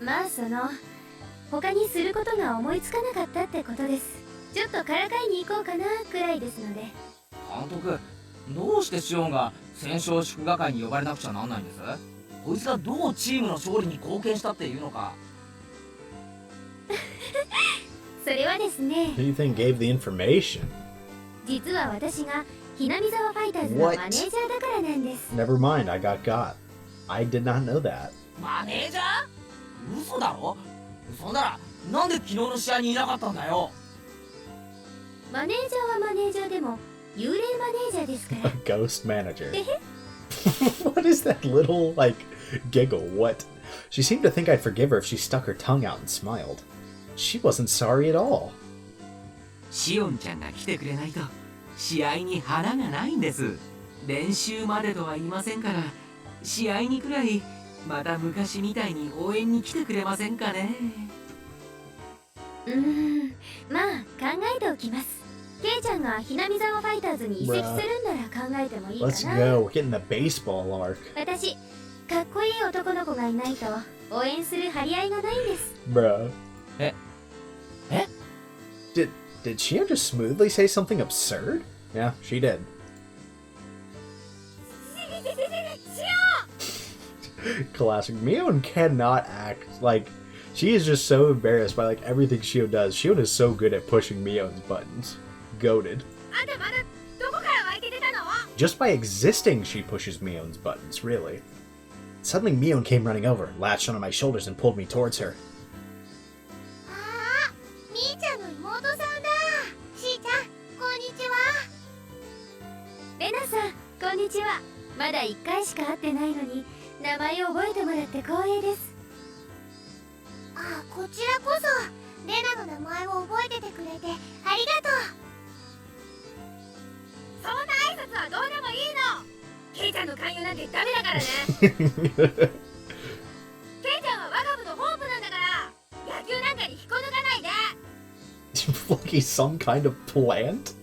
まあ他にすることが思いつかなかったってことです。ちょっとからかいに行こうかなくらいですので。監督、どうしてシオンが戦勝祝賀会に呼ばれなくちゃなんないんです？こいつがどうチームの勝利に貢献したっていうのか。それはですね。 Who do you think gave the information? 実は私がひなみざわファイターズのマネージャーだからなんです。 Never mind, I got. I did not know that. マネージャー？嘘だろ？そんならなんで昨日の試合にいなかったんだよ。マネージャーはマネージャーでも幽霊マネージャーですか A ら。 ghost manager. What is that little, like, giggle? What? She seemed to think I'd forgive her if she stuck her tongue out and smiled. She wasn't sorry at all. シオンちゃんが来てくれないと試合に花がないんです。練習までとは言いませんから試合にくらいまた昔みたいに応援に来てくれませんかね。まあ考えておきます。ケイちゃんがひなみざわファイターズに移籍するんなら考えてもいいか Let's な。 go. We're getting the baseball arc. 私かっこいい男の子がいないと応援する張り合いがないんです。 Bruh. Eh? Did she just smoothly say something absurd? Yeah, she did. Classic. Mion cannot act like She is just so embarrassed by like everything Shion does. Shion is so good at pushing Mion's buttons. Goated. あんたまだどこから湧いて出たの？ Just by existing, she pushes Mion's buttons, really. Suddenly, Mion came running over, latched onto my shoulders, and pulled me towards her. ああ、みーちゃんの妹さんだ。しーちゃん、こんにちは。レナさん、こんにちは。まだ1回しか会ってないのに名前を覚えてもらって光栄です。あ、こちらこそレナの名前を覚えててくれてありがとう。そんな挨拶はどうでもいいの。ケイちゃんの勧誘なんてダメだからね。ケイちゃんは我が部のホープなんだから、野球なんかに引っこ抜かないで。 Like he's some kind of plant?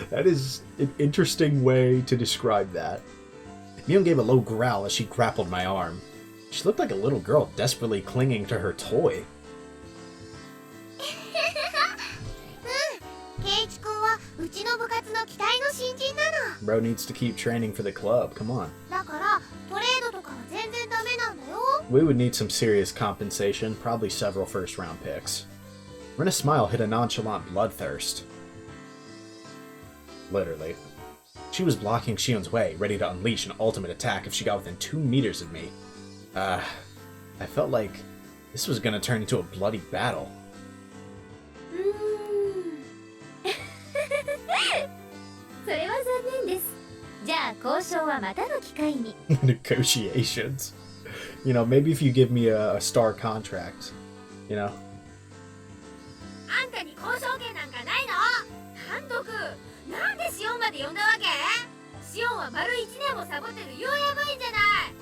That is an interesting way to describe that. Mion gave a low growl as she grappled my arm. She looked like a little girl desperately clinging to her toy. ケイチ君はうちの部活の期待の新人なの。 Bro needs to keep training for the club, come on. だからトレードとかは全然ダメなんだよ。 We would need some serious compensation, probably several first-round picks. Rena's smile hid a nonchalant bloodthirst. Literally. She was blocking Shion's way, ready to unleash an ultimate attack if she got within 2 meters of me. I felt like this was gonna turn into a bloody battle. それは残念です。じゃあ交渉はまたの機会に。 Negotiations. You know, maybe if you give me a star contract, you know? あんたに交渉権なんかないの。監督、なんでシオンまで呼んだわけ？シオンは丸1年もサボってるようやばいんじゃない。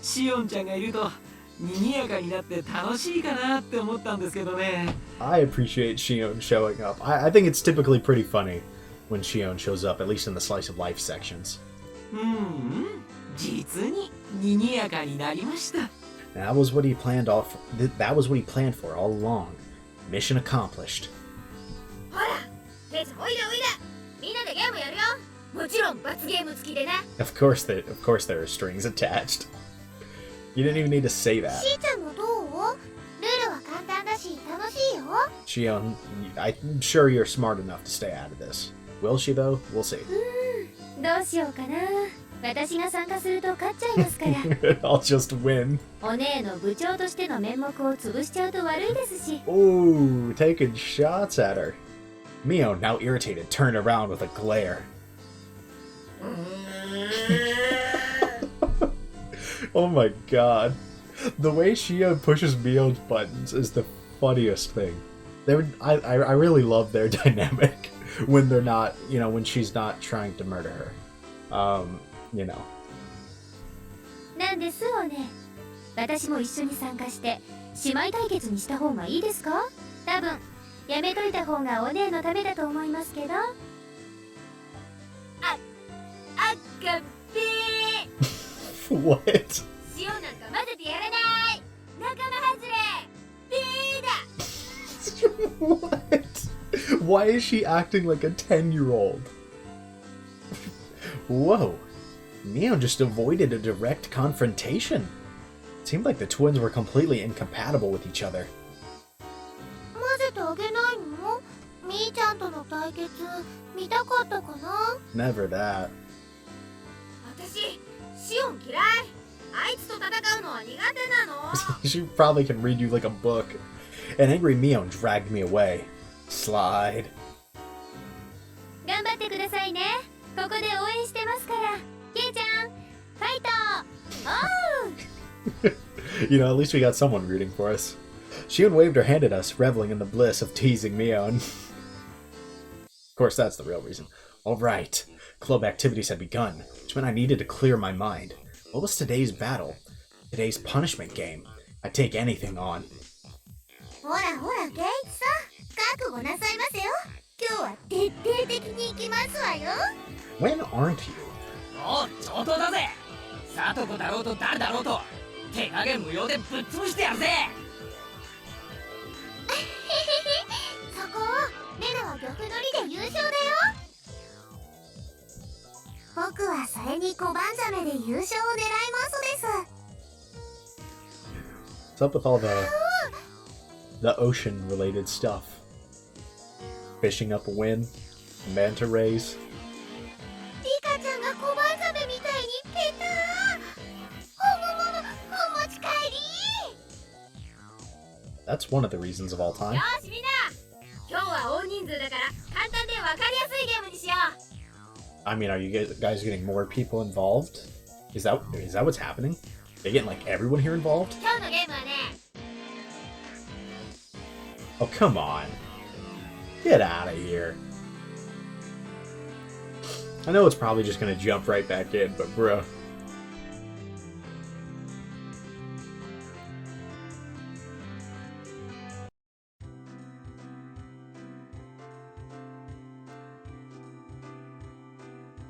シオンちゃんがいると賑やかになって楽しいかなって思ったんですけどね。 I appreciate Shion showing up. I think it's typically pretty funny when Shion shows up, at least in the slice of life sections. 実に賑やかになりました。That was what he planned for all along. Mission accomplished. ほら、ケイちゃんおいでおいで。みんなでゲームやるよ。もちろん罰ゲーム付きでね。 Of course there are strings attached. You didn't even need to say that. しーちゃんもどう？ルールは簡単だし楽しいよ。 Shion, I'm sure you're smart enough to stay out of this. Will she though? We'll see. どうしようかな。私が参加すると勝っちゃいますから。 I'll just win. お姉の部長としての面目を潰しちゃうと悪いですし。 Ooh, taking shots at her. Mio, now irritated, turned around with a glare. Oh my god. The way Shion pushes Mio's buttons is the funniest thing. I really love their dynamic when they're not, you know, when she's not trying to murder her. You know. なんですおね。私も一緒に参加して姉妹対決にした方がいいですか？多分やめといた方がお姉のためだと思いますけど。あっかべー。 What? シオンなんか混ぜてやらない。仲間外れ。べーだ。 What? Why is she acting like a 10-year-old? Whoa. Mio just avoided a direct confrontation. It seemed like the twins were completely incompatible with each other. 混ぜてあげないの？みーちゃんとの対決見たかったかな？ Never that. 私、シオン嫌い。あいつと戦うのは苦手なの。 She probably can read you like a book. An angry Mio dragged me away. Slide. 頑張ってくださいね。ここで応援してますから。ケイちゃん、ファイト！ You know, at least we got someone rooting for us. Shion waved her hand at us, reveling in the bliss of teasing Mion. Of course, that's the real reason. Alright, club activities had begun, which meant I needed to clear my mind. What was today's battle? Today's punishment game. I'd take anything on. ほらほら、ケイチさん、覚悟なさいませよ。今日は徹底的に行きますわよ。 When aren't you? おう上等だぜ。サトコだろうと誰だろうと手加減無用でぶっ潰してやるぜ。そこをレナは玉乗りで優勝だよ。僕はそれに小判ザメで優勝を狙いますです。What's up with all the ocean-related stuff? Fishing up a win, manta rays. リカちゃんがコバンザメみたいにペター。お持ち帰り。 That's one of the reasons of all よ time. しみんな、今日は大人数だから簡単で分かりやすいゲームにしよう。 I mean, are you guys getting more people involved? Is that what's happening? They getting like everyone here involved? 今日のゲームはね、 Oh, come on. Get out of here. I know it's probably just gonna jump right back in, but bruh.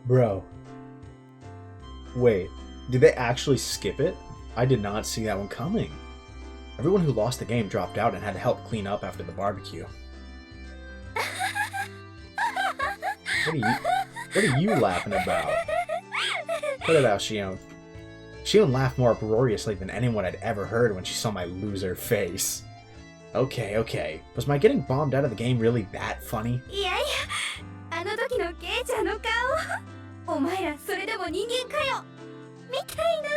Bro. Wait, did they actually skip it? I did not see that one coming. Everyone who lost the game dropped out and had to help clean up after the barbecue. What are you laughing about? Put it out, Shion. Shion laughed more uproariously than anyone had ever heard when she saw my loser face. Okay. Was my getting bombed out of the game really that funny? いやいや、あの時のケイちゃんの顔。お前らそれでも人間かよ。みたいな。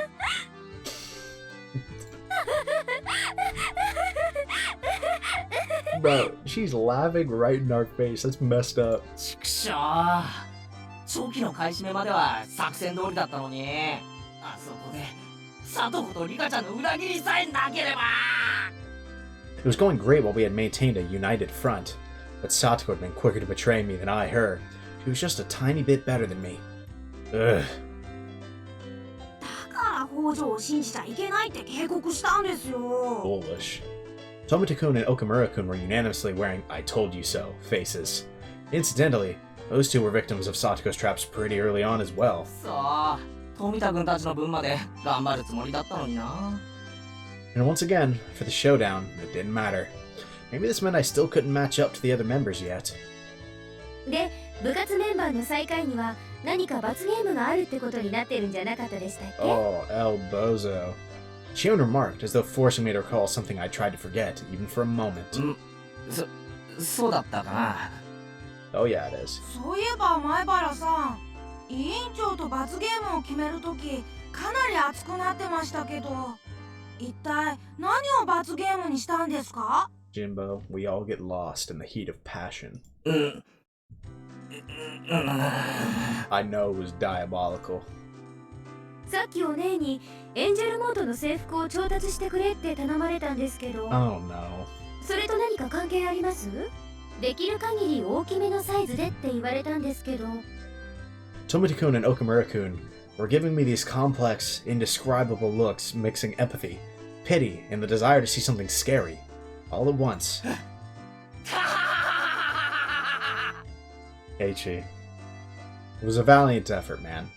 Bro, she's laughing right in our face. That's messed up. ちくしょう。初期の買い占めまでは作戦通りだったのに、あそこでサトコとリカちゃんの裏切りさえなければ。 It was going great while we had maintained a united front, but Satoko had been quicker to betray me than I her. She was just a tiny bit better than me. Ugh. だから北条を信じちゃいけないって警告したんですよ。 Bullish. Tomita-kun and Okamura-kun were unanimously wearing I told you so faces. Incidentally, those two were victims of Satoko's traps pretty early on as well. そう、富田君たちの分まで頑張るつもりだったのにな。 And once again, for the showdown, it didn't matter. Maybe this meant I still couldn't match up to the other members yet. で、部活メンバーの最下位には何か罰ゲームがあるってことになってるんじゃなかったでしたっけ？ Oh, El Bozo. Shion remarked, as though forcing me to recall something I tried to forget, even for a moment. そうだったかな。 Oh yeah, it is. そういえば前原さん、委員長と罰ゲームを決めるときかなり熱くなってましたけど、一体何を罰ゲームにしたんですか？ Jimbo, we all get lost in the heat of passion. I know it was diabolical. さっきお姉にエンジェルモードの制服を調達してくれって頼まれたんですけど、 Oh no. それと何か関係あります？できる限り大きめのサイズでって言われたんですけど。 Tomita-kun and Okamura-kun were giving me these complex, indescribable looks mixing empathy, pity, and the desire to see something scary, all at once. Keichi. It was a valiant effort, man.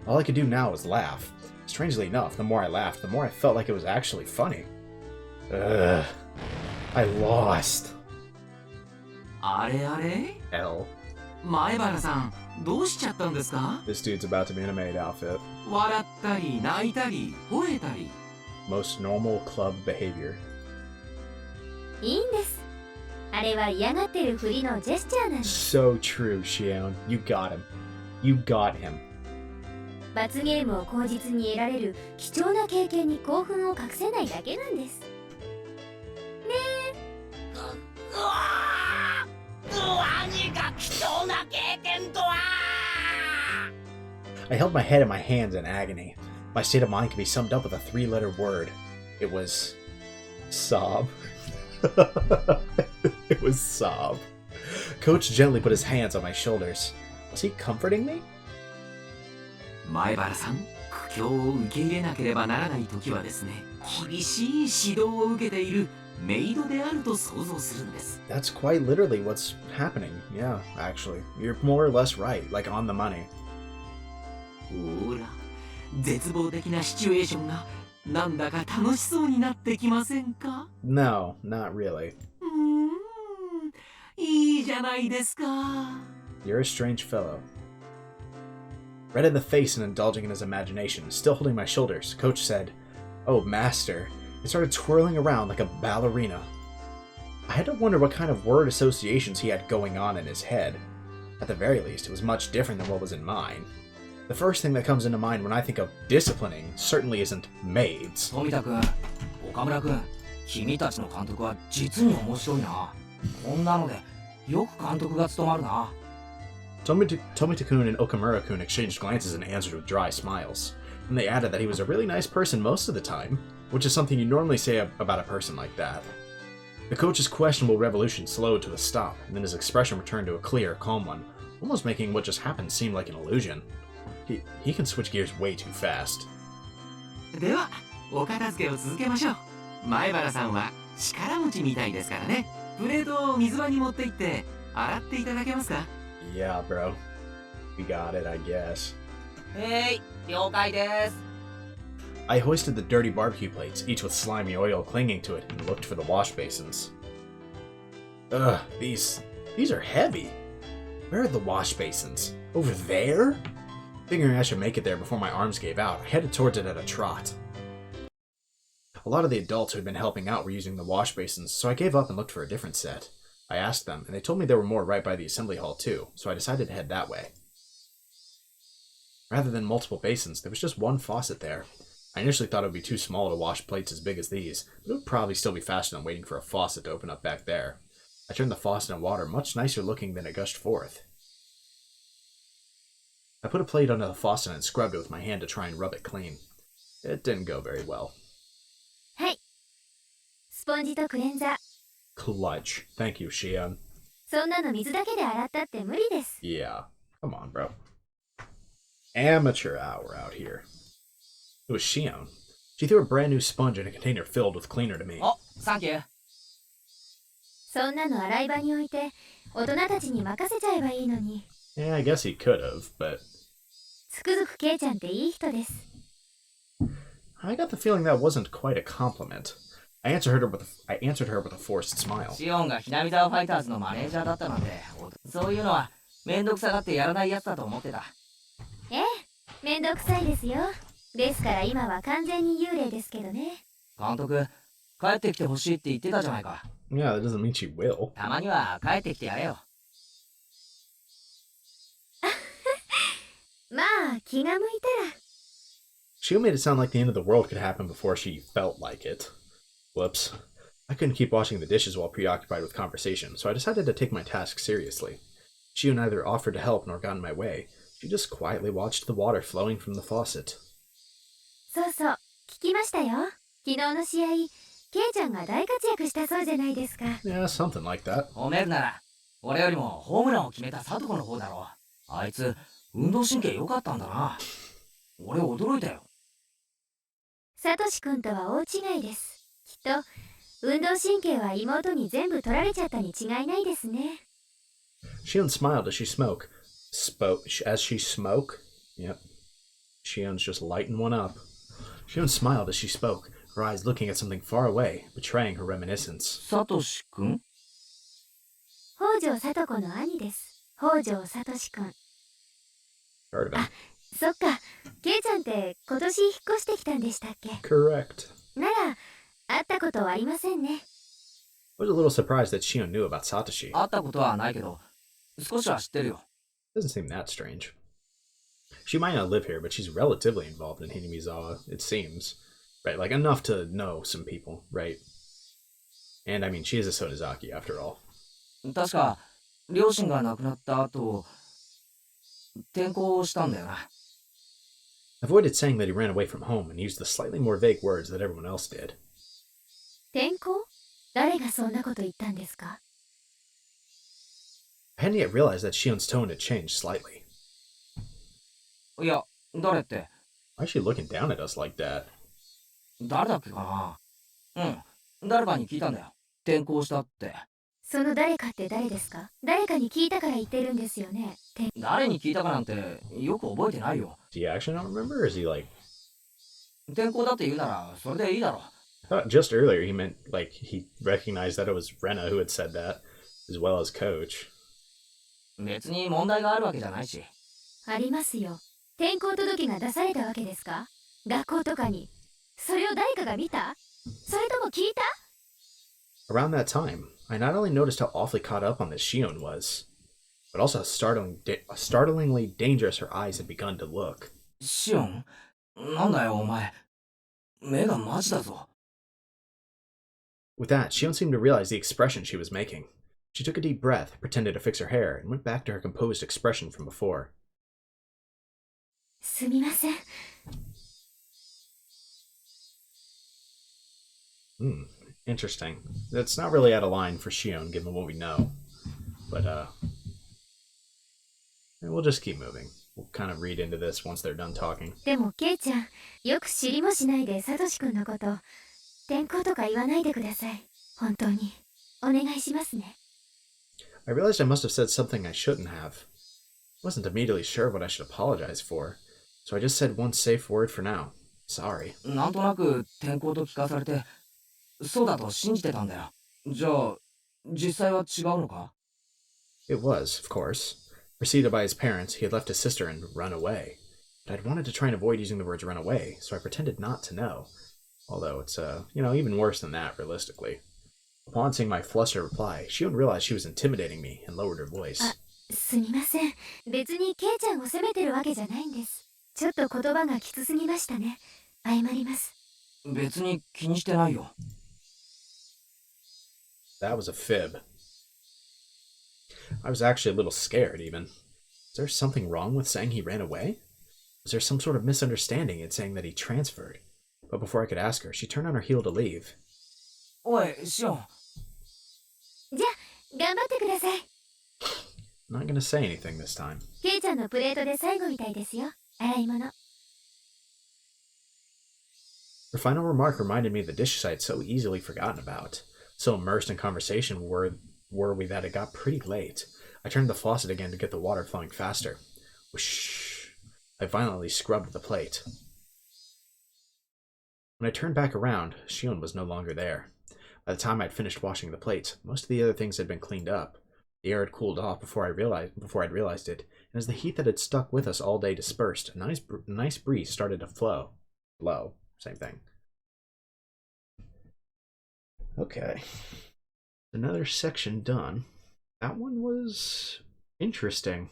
All I could do now was laugh. Strangely enough, the more I laughed, the more I felt like it was actually funny. Ugh. I lost. あれあれ L. 前原さん、どうしちゃったんですか？ This dude's about to be in a maid outfit. 笑ったり泣いたり吠えたり。 Most normal club behavior. いいんです。あれは嫌がってるふりのジェスチャーなんです。 So true, Shion. You got him. You got him. 罰ゲームを口実に得られる貴重な経験に興奮を隠せないだけなんです。何が貴重な経験とは。 I held my head in my hands in agony. My state of mind could be summed up with a 3-letter word. It was... sob. It was sob. Coach gently put his hands on my shoulders. Was he comforting me? 前原さん、苦境を受け入れなければならない時はですね、厳しい指導を受けているメイドであると想像するんです。 That's quite literally what's happening. Yeah, actually. You're more or less right. Like on the money. ほら、絶望的なシチュエーションがなんだか楽しそうになってきませんか？ No, not really. いいじゃないですか。 You're a strange fellow. Red in the face and indulging in his imagination, still holding my shoulders, Coach said, "Oh, master," and started twirling around like a ballerina. I had to wonder what kind of word associations he had going on in his head. At the very least, it was much different than what was in mine. The first thing that comes into mind when I think of disciplining certainly isn't maids. 富田君、岡村君、君たちの監督は実に面白いな。こんなのでよく監督が務まるな。Tomita-kun and Okamura-kun exchanged glances and answered with dry smiles. And they added that he was a really nice person most of the time, which is something you normally say about a person like that. The coach's questionable revolution slowed to a stop, and then his expression returned to a clear, calm one, almost making what just happened seem like an illusion. He can switch gears way too fast. ではお片付けを続けましょう。前原さんは力持ちみたいですからね。プレートを水場に持って行って洗っていただけますか？ Yeah, bro. We got it, I guess. 了解です。I hoisted the dirty barbecue plates, each with slimy oil clinging to it, and looked for the wash basins. Ugh, these are heavy. Where are the wash basins? Over there? Figuring I should make it there before my arms gave out, I headed towards it at a trot. A lot of the adults who had been helping out were using the wash basins, so I gave up and looked for a different set. I asked them, and they told me there were more right by the assembly hall too, so I decided to head that way. Rather than multiple basins, there was just one faucet there. I initially thought it would be too small to wash plates as big as these, but it would probably still be faster than waiting for a faucet to open up back there. I turned the faucet in water, much nicer looking than it gushed forth. I put a plate under the faucet and scrubbed it with my hand to try and rub it clean. It didn't go very well. はい。スポンジとクレンザー。 Clutch. Thank you, Shion. そんなの水だけで洗ったって無理です。 Yeah. Come on, bro. Amateur hour out here. It was Shion. She threw a brand new sponge in a container filled with cleaner to me. お、サンキュー。そんなの洗い場に置いて、大人たちに任せちゃえばいいのに。 Yeah, I guess he could have, but つくづくケイちゃんっていい人です。 I got the feeling that wasn't quite a compliment. I answered her with a forced smile. シオンがひなみ沢ファイターズのマネージャーだったなんて、そういうのはめんどくさがってやらないやつだと思ってた。ええ、めんどくさいですよ。ですから今は完全に幽霊ですけどね。監督、帰ってきてほしいって言ってたじゃないか。Yeah, that doesn't mean she will. たまには帰ってきてやれよ。まあ、気が向いたら。She made it sound like the end of the world could happen before she felt like it. Whoops. I couldn't keep washing the dishes while preoccupied with conversation, so I decided to take my task seriously. She neither offered to help nor got in my way. She just quietly watched the water flowing from the faucet. そうそう、聞きましたよ。昨日の試合、ケイちゃんが大活躍したそうじゃないですか。Yeah, something like that. 褒めるなら、俺よりもホームランを決めたサトコの方だろう。あいつ、運動神経良かったんだな。俺驚いたよ。サトシ君とは大違いです。きっと、運動神経は妹に全部取られちゃったに違いないですね。Shion smiled as she spoke. Yep. Shion's just lighting one up. Shion smiled as she spoke, her eyes looking at something far away, betraying her reminiscence. サトシ君？北条サト子の兄です。北条サトシ君。Heard of him. そっか、ケイちゃんって今年引っ越してきたんでしたっけ？ Correct. なら、会ったことはありませんね。I was a little surprised that Shion knew about Satoshi. 会ったことはないけど、少しは知ってるよ。Doesn't seem that strange. She might not live here, but she's relatively involved in Hinamizawa, it seems. Right, like enough to know some people, right? And I mean, she is a Sonozaki after all. 確か、両親が亡くなった後、転校したんだよな。Avoided saying that he ran away from home and used the slightly more vague words that everyone else did. 転校？誰がそんなこと言ったんですか？ I hadn't yet realized that Shion's tone had changed slightly. いや、誰って？ Why is she looking down at us like that? 誰だっけかな？うん、誰かに聞いたんだよ。転校したって。その誰かって誰ですか？誰かに聞いたから言ってるんですよね。誰に聞いたかなんてよく覚えてないよ。Do you actually not remember, or is he like... 転校だって言うならそれでいいだろ。I thought just earlier he meant, like, he recognized that it was Rena who had said that, as well as Coach. 別に問題があるわけじゃないし。ありますよ。転校届が出されたわけですか？学校とかに。それを誰かが見た？それとも聞いた？ Around that time, I not only noticed how awfully caught up on this Shion was, but also how startlingly dangerous her eyes had begun to look. シオン、なんだよお前。目がマジだぞ。With that, Shion seemed to realize the expression she was making. She took a deep breath, pretended to fix her hair, and went back to her composed expression from before. すみません。Interesting. That's not really out of line for Shion, given what we know. But, we'll just keep moving. We'll kind of read into this once they're done talking. でもケイちゃん、よく知りもしないでサトシ君のこと、転校とか言わないでください。本当に。お願いしますね。I realized I must have said something I shouldn't have. I wasn't immediately sure what I should apologize for, so I just said one safe word for now. Sorry. なんとなく転校と聞かされて、そうだと信じてたんだよ。じゃあ、実際は違うのか？ It was, of course. Preceded by his parents, he had left his sister and run away. But I'd wanted to try and avoid using the words run away, so I pretended not to know. Although it's, even worse than that, realistically. Upon seeing my flustered reply, Shion realized she was intimidating me and lowered her voice. すみません。別にケイちゃんを責めてるわけじゃないんです。ちょっと言葉がきつすぎましたね。謝ります。別に気にしてないよ。That was a fib. I was actually a little scared, even. Is there something wrong with saying he ran away? Was there some sort of misunderstanding in saying that he transferred? But before I could ask her, she turned on her heel to leave. おい、シオン。じゃあ、頑張ってください。I'm not gonna say anything this time. ケイちゃんのプレートで最後みたいですよ。洗い物。Her final remark reminded me of the dishes I had so easily forgotten about. So immersed in conversation were we that it got pretty late. I turned the faucet again to get the water flowing faster. Whoosh! I violently scrubbed the plate. When I turned back around, Shion was no longer there. By the time I'd finished washing the plates, most of the other things had been cleaned up. The air had cooled off before I'd realized it, and as the heat that had stuck with us all day dispersed, a nice breeze started to flow. Blow. Same thing. Okay. Another section done. That one was interesting.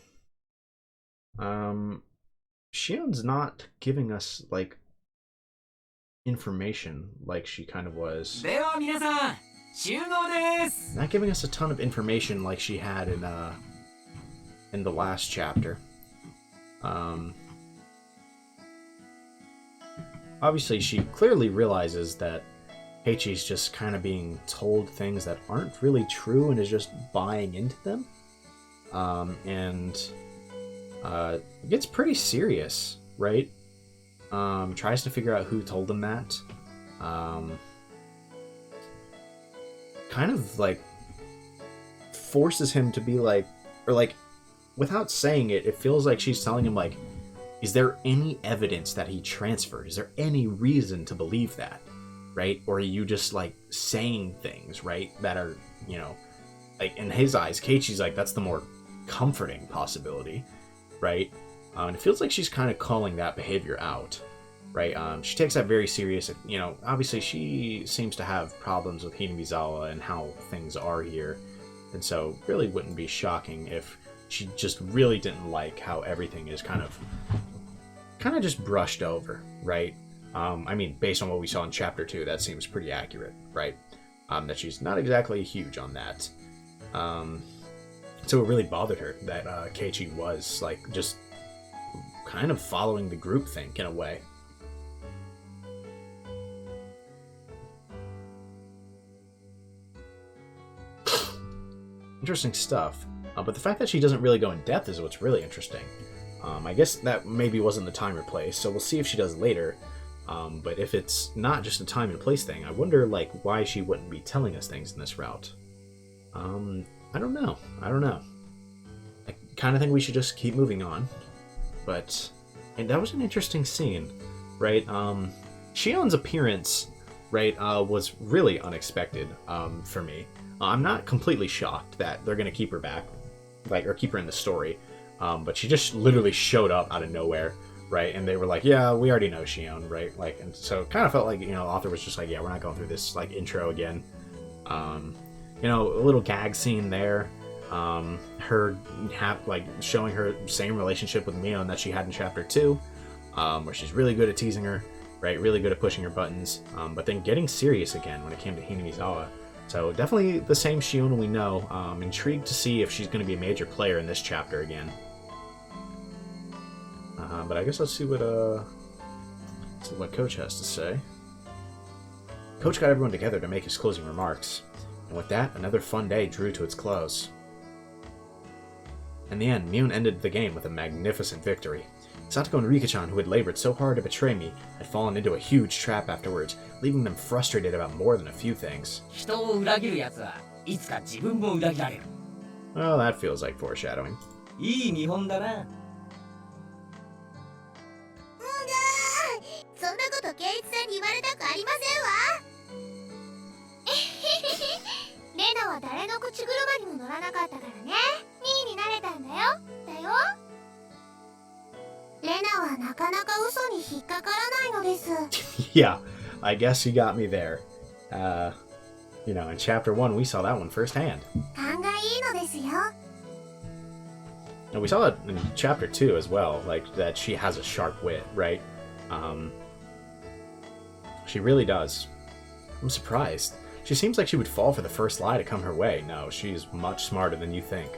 Shion's not giving us, information like she kind of was. では皆さん、集合です。 Not giving us a ton of information like she had in the last chapter. Obviously, she clearly realizes that Keichi's just kind of being told things that aren't really true and is just buying into them. It gets pretty serious, right? Tries to figure out who told him that. Kind of forces him to be without saying it, it feels like she's telling him is there any evidence that he transferred? Is there any reason to believe that? Right? Or are you just saying things, right? That are, in his eyes, Keiichi's that's the more comforting possibility, right? And it feels like she's kind of calling that behavior out, right? She takes that very serious. Obviously she seems to have problems with Hinamizawa and how things are here. And so really wouldn't be shocking if she just really didn't like how everything is kind of just brushed over, right? Based on what we saw in Chapter 2, that seems pretty accurate, right? That she's not exactly huge on that. So it really bothered her that Keiichi was, just kind of following the groupthink in a way. Interesting stuff. But the fact that she doesn't really go in depth is what's really interesting. I guess that maybe wasn't the time or place, so we'll see if she does later. But if it's not just a time and place thing, I wonder why she wouldn't be telling us things in this route. I don't know. I kind of think we should just keep moving on. And that was an interesting scene, right? Shion's appearance, right, was really unexpected for me. I'm not completely shocked that they're gonna keep her back, or keep her in the story. But she just literally showed up out of nowhere. right? And they were like, yeah, we already know Shion, right? Like, and so it kind of felt like, you know, the author was just like, yeah, we're not going through this like intro again. You know, a little gag scene there. Her like showing her same relationship with Mion that she had in chapter 2, where she's really good at teasing her, right? Really good at pushing her buttons, but then getting serious again when it came to Hinamizawa. So definitely the same Shiona we know. Intrigued to see if she's going to be a major player in this chapter again. But I guess let's see what Coach has to say. Coach got everyone together to make his closing remarks, and with that, another fun day drew to its close. In the end, Mion ended the game with a magnificent victory. Satoko and Rika-chan, who had labored so hard to betray me, had fallen into a huge trap afterwards, leaving them frustrated about more than a few things. 人を裏切る奴はいつか自分も裏切られる。 Well, that feels like foreshadowing. いい見本だな。そんなこと圭一さんに言われたくありませんわ。レナは誰の口車にも乗らなかったからね。2位になれたんだよ。レナはなかなか嘘に引っかからないのです。Yeah, I guess you got me there. You know, in chapter 1, we saw that one firsthand. 勘がいいのですよ。 And we saw it in chapter 2 as well, like that she has a sharp wit, right? She really does. I'm surprised. She seems like she would fall for the first lie to come her way. No, she's much smarter than you think.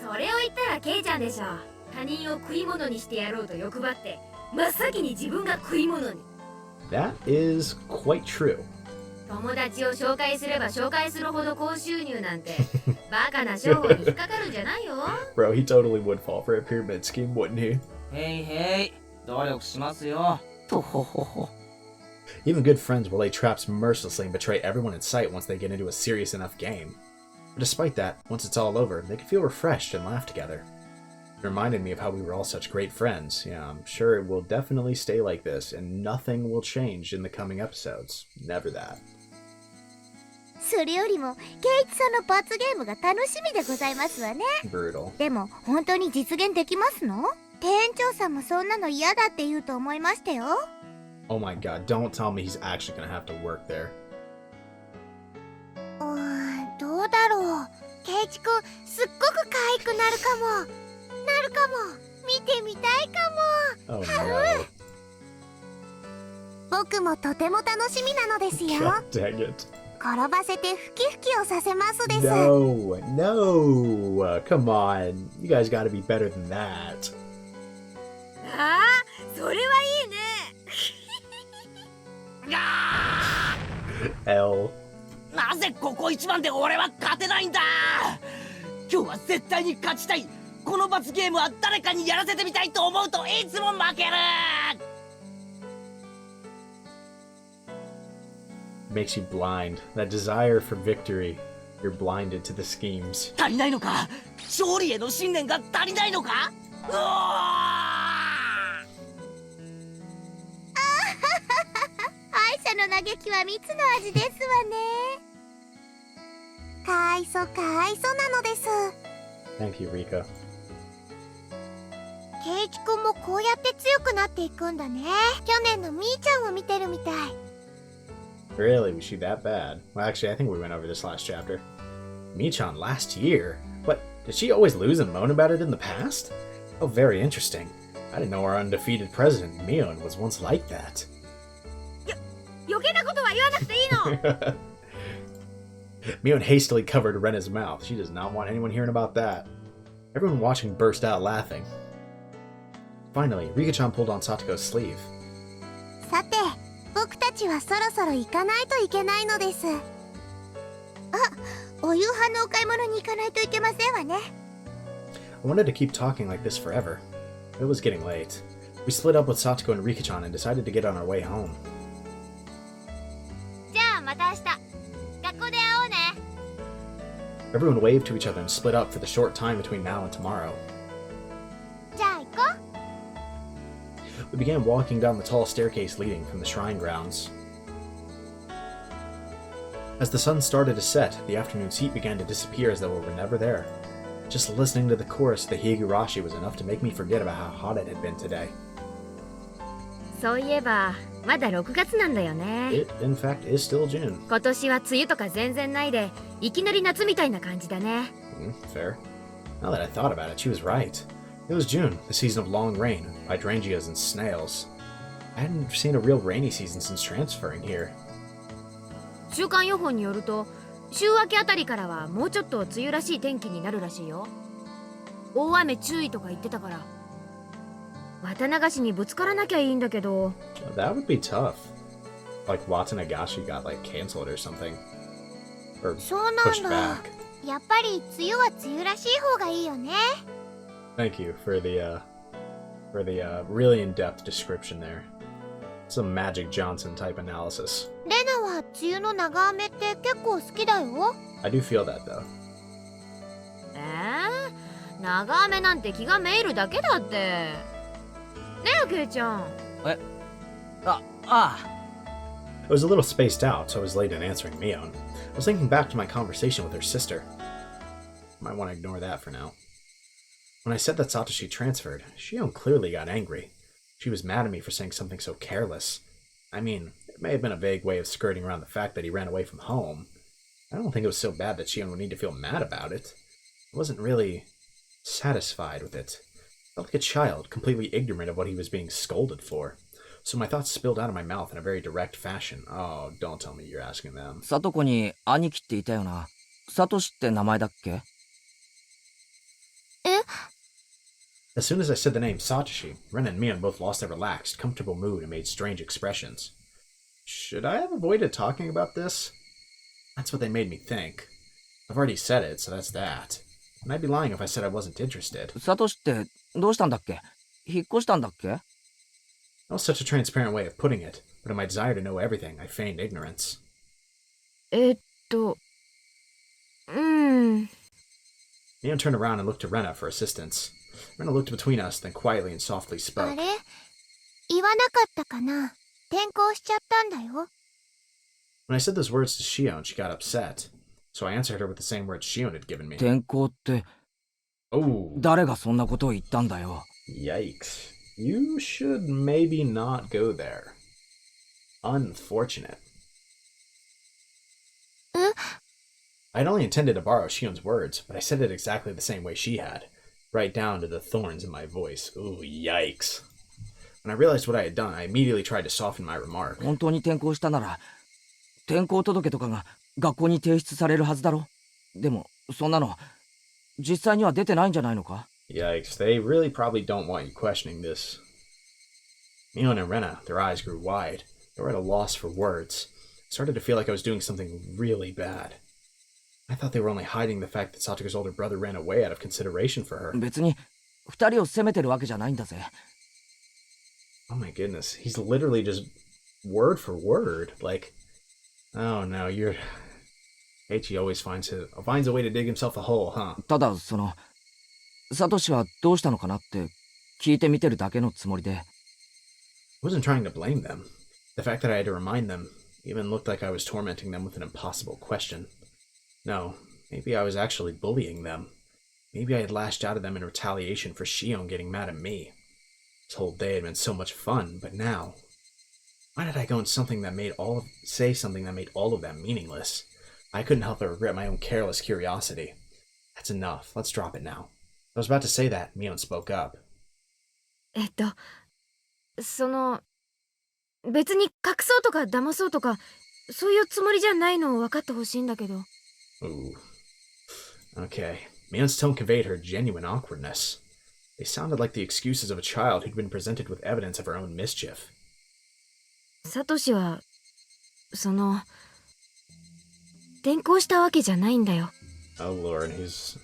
それを言ったらケイちゃんでしょ。他人を食い物にしてやろうと欲張って真っ先に自分が食い物に。 That is quite true. 友達を紹介すれば紹介するほど高収入なんてバカな商法に引っかかるんじゃないよ。 Bro, he totally would fall for a pyramid scheme, wouldn't he? へいへい、努力しますよ。とほほほ。 Even good friends will lay traps mercilessly and betray everyone in sight once they get into a serious enough game. But despite that, once it's all over, they can feel refreshed and laugh together. It reminded me of how we were all such great friends. Yeah, I'm sure it will definitely stay like this, and nothing will change in the coming episodes. Never that. それよりもケイチさんの罰ゲームが楽しみでございますわね。 Brutal. でも本当に実現できますの？店長さんもそんなの嫌だって言うと思いましたよ。 Oh my god, don't tell me he's actually gonna have to work there. どうだろう。ケイチくんすっごく可愛くなるかも。見てみたいかも。 Oh no. 僕もとても楽しみなのですよ。 God dang it. 転ばせてふきふきをさせますです。 No, no. Come on. You guys gotta be better than that. ああ、それはいいね。L. なぜここ一番で俺は勝てないんだ。今日は絶対に勝ちたい。この罰ゲームは誰かにやらせてみたいと思うといつも負ける。 Makes you blind. That desire for victory. You're blinded to the schemes. 足りないのか。勝利への信念が足りないのか。うわ敗者の嘆きは蜜の味ですわね。かわいそうなのです。 Thank you, Rika. ケイチくんもこうやって強くなっていくんだね。去年のみーちゃんを見てるみたい。 Really? Was she that bad? Well, actually, I think we went over this last chapter. Michan last year? What? Did she always lose and moan about it in the past? Oh, very interesting. I didn't know our undefeated president, Mion, was once like that. 余計なことは言わなくていいの。Mion hastily covered Rena's mouth. She does not want anyone hearing about that. Everyone watching burst out laughing. Finally, Rika-chan pulled on Satoko's sleeve. さて、僕たちはそろそろ行かないといけないのです。あ、お夕飯のお買い物に行かないといけませんわね。I wanted to keep talking like this forever. It was getting late. We split up with Satoko and Rika-chan and decided to get on our way home. じゃあまた明日。学校で会おうね。 Everyone waved to each other and split up for the short time between now and tomorrow. じゃあ行こう。 We began walking down the tall staircase leading from the shrine grounds. As the sun started to set, the afternoon's heat began to disappear as though it were never there. Just listening to the chorus of the Higurashi was enough to make me forget about how hot it had been today. そういえばまだ6月なんだよね。 It, in fact, is still June. 今年は梅雨とか全然ないでいきなり夏みたいな感じだね。 Fair. Now that I thought about it, she was right. It was June, the season of long rain, hydrangeas and snails. I hadn't seen a real rainy season since transferring here. 週間予報によると週明けあたりからはもうちょっと梅雨らしい天気になるらしいよ。大雨注意とか言ってたから綿流しにぶつからなきゃいいんだけど。 That would be tough. Like Watanagashi got like canceled or something. Or そうなん pushed だ。 back. やっぱり梅雨は梅雨らしい方がいいよね。 Thank you for the really in-depth description there. Some Magic Johnson type analysis. レナは梅雨の長雨って結構好きだよ。 I do feel that though. 長雨なんて気がめいるだけだって。ねえケイちゃん。あ I was a little spaced out, so I was late in answering Mion. I was thinking back to my conversation with her sister. Might want to ignore that for now. When I said that Satoshi transferred, Shion clearly got angry. She was mad at me for saying something so careless. I mean, it may have been a vague way of skirting around the fact that he ran away from home. I don't think it was so bad that Shion would need to feel mad about it. I wasn't really satisfied with it. I felt like a child, completely ignorant of what he was being scolded for. So my thoughts spilled out of my mouth in a very direct fashion. Oh, don't tell me you're asking them. さとこに兄貴って言ったよな。サトシって名前だっけ？ As soon as I said the name Satoshi, Ren and Mion both lost their relaxed, comfortable mood and made strange expressions. Should I have avoided talking about this? That's what they made me think. I've already said it, so that's that. And I'd be lying if I said I wasn't interested. サトシってどうしたんだっけ？引っ越したんだっけ？ That was such a transparent way of putting it, but in my desire to know everything, I feigned ignorance. Mion turned around and looked to Rena for assistance. Rena looked between us, then quietly and softly あ spoke. れ言わなかったかな。転校しちゃったんだよ。 When I said those words to Shion, she got upset. So I answered her with the same words Shion had given me. 転校って Oh, 誰がそんなことを言ったんだよ。 yikes. You should maybe not go there. Unfortunate. I'd only intended to borrow Shion's words, but I said it exactly the same way she had. Right down to the thorns in my voice. Ooh, yikes. When I realized what I had done, I immediately tried to soften my remark. 本当に転校したなら転校届とかが学校に提出されるはずだろ。でもそんなの実際には出てないんじゃないのか？ Yikes, they really probably don't want you questioning this. Mion and Rena, their eyes grew wide. They were at a loss for words. I started to feel like I was doing something really bad. I thought they were only hiding the fact that Satoru's older brother ran away out of consideration for her. 別に二人を責めてるわけじゃないんだぜ。 Oh my goodness, he's literally just word for word. Like, oh no, you're... Keichi always finds a way to dig himself a hole, huh? ただそのサトシはどうしたのかなって聞いてみてるだけのつもりで。 I wasn't trying to blame them. The fact that I had to remind them even looked like I was tormenting them with an impossible question. No, maybe I was actually bullying them. Maybe I had lashed out at them in retaliation for Shion getting mad at me. This whole day had been so much fun, but now... Why did I go and say something that made all of that meaningless? I couldn't help but regret my own careless curiosity. That's enough. Let's drop it now. I was about to say that, Mion spoke up. その別に隠そうとか騙そうとかそういうつもりじゃないのを分かってほしいんだけど。 Ooh. Okay. Mion's tone conveyed her genuine awkwardness. They sounded like the excuses of a child who'd been presented with evidence of her own mischief. サトシはその転校したわけじゃないんだよ。 Oh lord, he's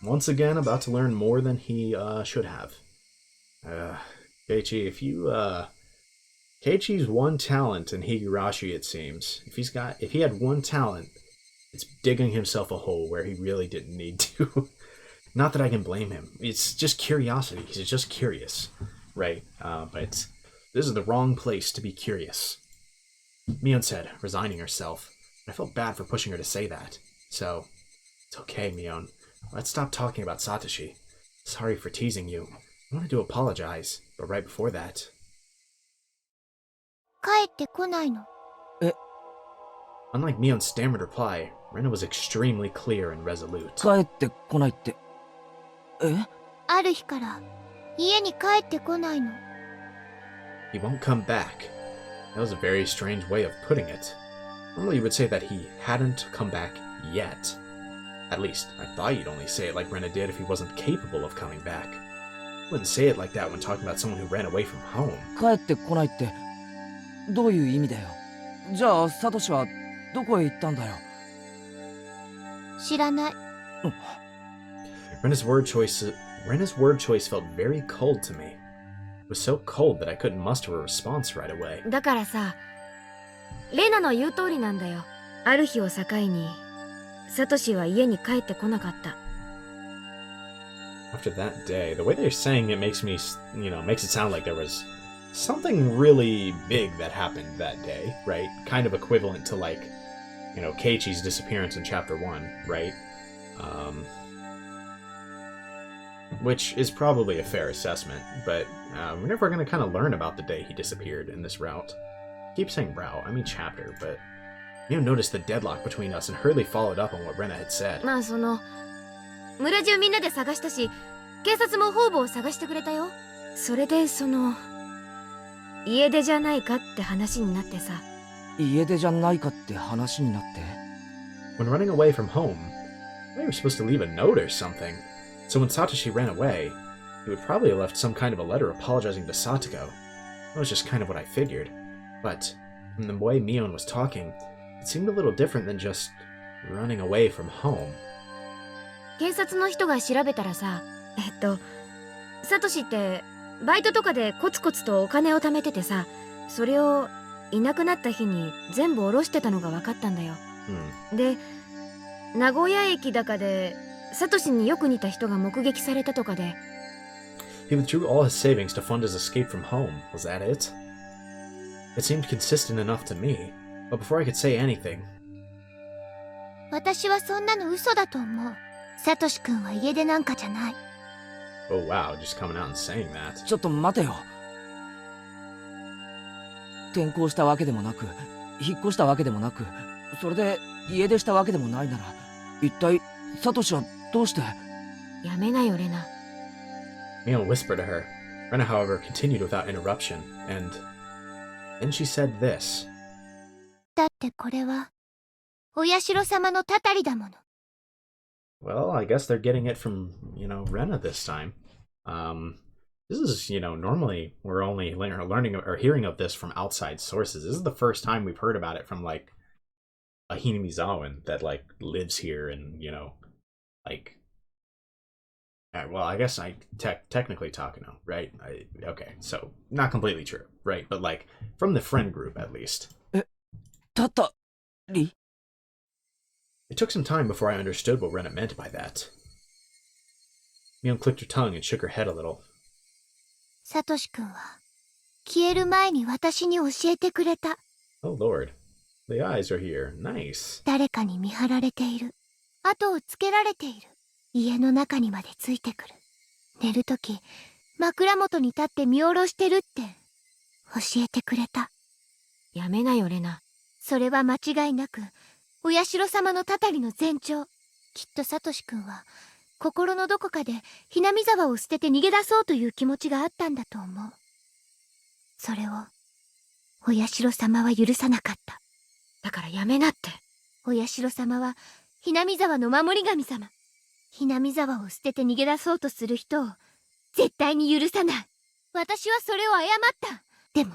once again about to learn more than he should have. Keiichi, Keiichi's one talent in Higurashi, it seems. If he had one talent, it's digging himself a hole where he really didn't need to. Not that I can blame him. It's just curiosity. He's just curious, right? But this is the wrong place to be curious. Mion said, resigning herself. I felt bad for pushing her to say that. So, it's okay, Mion. let's stop talking about Satoshi. Sorry for teasing you. I wanted to apologize, but right before that... 帰ってこないの。Unlike Mion's stammered reply, Rena was extremely clear and resolute. 帰ってこないって。ある日から家に帰ってこないの。He won't come back. That was a very strange way of putting it. Normally you would say that he hadn't come back yet. At least, I thought you'd only say it like Rena did if he wasn't capable of coming back. You wouldn't say it like that when talking about someone who ran away from home. 帰ってこないってどういう意味だよ。じゃあサトシはどこへ行ったんだよ。知らない。Rena's word choice felt very cold to me. It was so cold that I couldn't muster a response right away. だからさ、レナの言う通りなんだよ。ある日を境にサトシは家に帰ってこなかった。 After that day, the way they're saying it makes me, makes it sound like there was something really big that happened that day, right? Kind of equivalent to like, Keichi's disappearance in chapter 1, right? Which is probably a fair assessment, but we're never going to kind of learn about the day he disappeared in this route. I keep saying route, I mean chapter, but noticed the deadlock between us and hurriedly followed up on what Rena had said. まあ村中みんなで探したし、警察も方々を探してくれたよ。それで家出じゃないかって話になってさ。家出じゃないかって話になって。When running away from home, they were supposed to leave a note or something. So when Satoshi ran away, he would probably have left some kind of a letter apologizing to Satoko. That was just kind of what I figured. But from the way Mion was talking, it seemed a little different than just running away from home. 警察の人が調べたらさ、サトシってバイトとかでコツコツとお金を貯めててさ、それをいなくなった日に全部下ろしてたのが分かったんだよ。で、名古屋駅だかでサトシによく似た人が目撃されたとかで。He withdrew all his savings to fund his escape from home. Was that it? It seemed consistent enough to me, but before I could say anything... 私はそんなの嘘だと思う。サトシ君は家出なんかじゃない。Oh wow, just coming out and saying that. ちょっと待てよ。転校したわけでもなく、引っ越したわけでもなく、それで家出したわけでもないなら、一体サトシはどうして？やめなよ、レナ。Mion whispered to her. Rena, however, continued without interruption, and then she said this. だってこれはお社様のたたりだもの。Well, I guess they're getting it from, Rena this time. This is, normally we're only learning or hearing of this from outside sources. This is the first time we've heard about it from, like, a Hinamizawan that, like, lives here and, like... well, I guess I technically Takano, right? Okay, so not completely true, right? But, like, from the friend group, at least. たたり? It took some time before I understood what Rena meant by that. Mion clicked her tongue and shook her head a little. サトシ君は消える前に私に教えてくれた。Oh Lord, the eyes are here. Nice. 誰かに見張られている。後をつけられている。家の中にまでついてくる。寝るとき、枕元に立って見下ろしてるって教えてくれた。やめなよ、レナ。それは間違いなくお社様のたたりの前兆。きっとサトシ君は心のどこかでひなみ沢を捨てて逃げ出そうという気持ちがあったんだと思う。それをお社様は許さなかった。だからやめなって。お社様はひなみ沢の守り神様。ひなみ沢を捨てて逃げ出そうとする人を絶対に許さない。私はそれを謝った。でも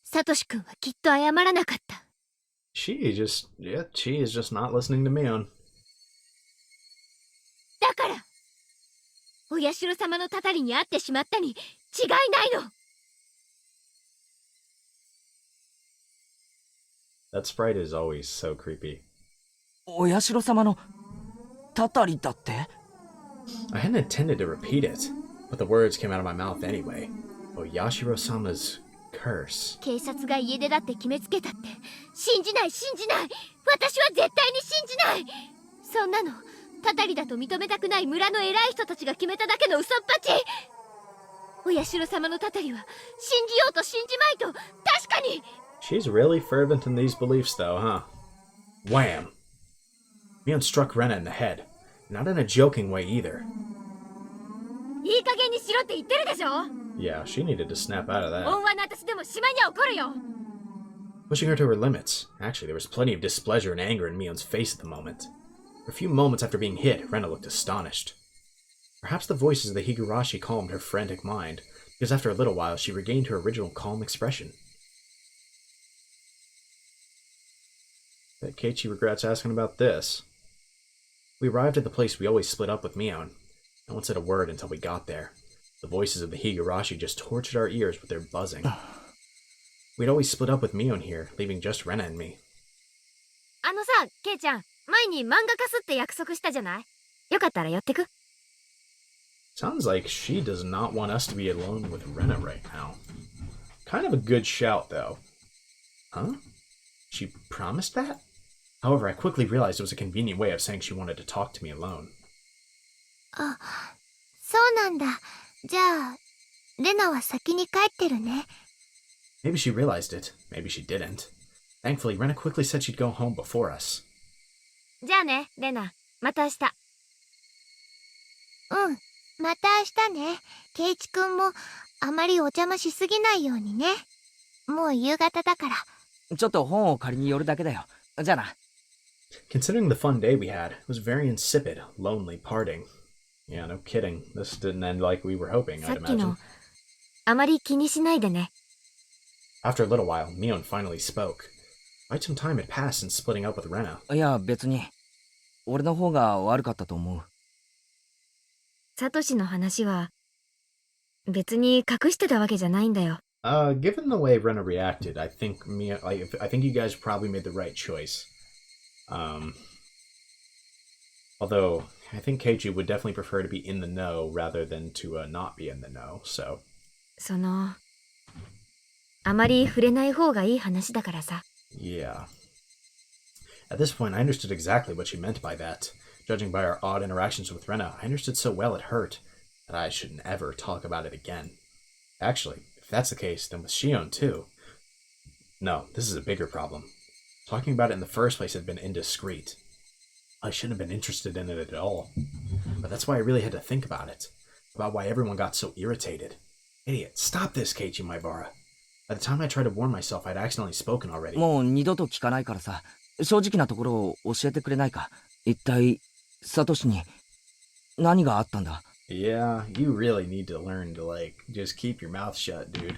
サトシ君はきっと謝らなかった。she is just not listening to Mion. だからお社様のたたりに会ってしまったに違いないの。 That sprite is always so creepy. お社様のたたりだって? I hadn't intended to repeat it, but the words came out of my mouth anyway. Oyashiro-sama's curse. 警察が家出だって決めつけたって信じない。私は絶対に信じない。そんなのたたりだと認めたくない村の偉い人たちが決めただけの嘘っぱち。お社様のたたりは信じようと信じまいと確かに。 She's really fervent in these beliefs, though, huh? Wham! Mion struck Rena in the head. Not in a joking way either. いい加減にしろって言ってるでしょ。 Yeah, she needed to snap out of that. 恩和の私でも島には怒るよ。 Pushing her to her limits. Actually, there was plenty of displeasure and anger in Mion's face at the moment. For a few moments after being hit, Rena looked astonished. Perhaps the voices of the Higurashi calmed her frantic mind, because after a little while she regained her original calm expression. Bet Keiichi regrets asking about this. We arrived at the place we always split up with Mion. No one said a word until we got there. The voices of the Higurashi just tortured our ears with their buzzing. We'd always split up with Mion here, leaving just Rena and me. あのさ、ケイちゃん、前に漫画化すって約束したじゃない？よかったら寄ってく？ Sounds like she does not want us to be alone with Rena right now. Kind of a good shout, though. Huh? She promised that? However, I quickly realized it was a convenient way of saying she wanted to talk to me alone. あ、そうなんだ。じゃあレナは先に帰ってるね。 Maybe she realized it. Maybe she didn't. Thankfully, Rena quickly said she'd go home before us. じゃあね、レナ。また明日。うん、また明日ね。ケイチくんもあまりお邪魔しすぎないようにね。もう夕方だから。ちょっと本を借りに寄るだけだよ。じゃあな。Considering the fun day we had, it was very insipid, lonely parting. Yeah, no kidding. This didn't end like we were hoping, さ I'd っきの imagine. あまり気にしないでね。 After a little while, Mion finally spoke. Quite some time had passed since splitting up with Rena. いや、別に。俺の方が悪かったと思う。サトシの話は別に隠してたわけじゃないんだよ。Given the way Rena reacted, I think I think you guys probably made the right choice. Although I think Keiichi would definitely prefer to be in the know rather than to not be in the know. So. そのあまり触れない方がいい話だからさ。 Yeah. At this point, I understood exactly what she meant by that. Judging by our odd interactions with Rena, I understood so well it hurt that I shouldn't ever talk about it again. Actually, if that's the case, then with Shion too. No, this is a bigger problem. Talking about it in the first place had been indiscreet. I shouldn't have been interested in it at all. But that's why I really had to think about it. About why everyone got so irritated. Idiot, stop this, Keiichi Maibara. By the time I tried to warn myself, I'd accidentally spoken already. もう二度と聞かないからさ、正直なところを教えてくれないか。一体、サトシに何があったんだ？ Yeah, you really need to learn to, just keep your mouth shut, dude.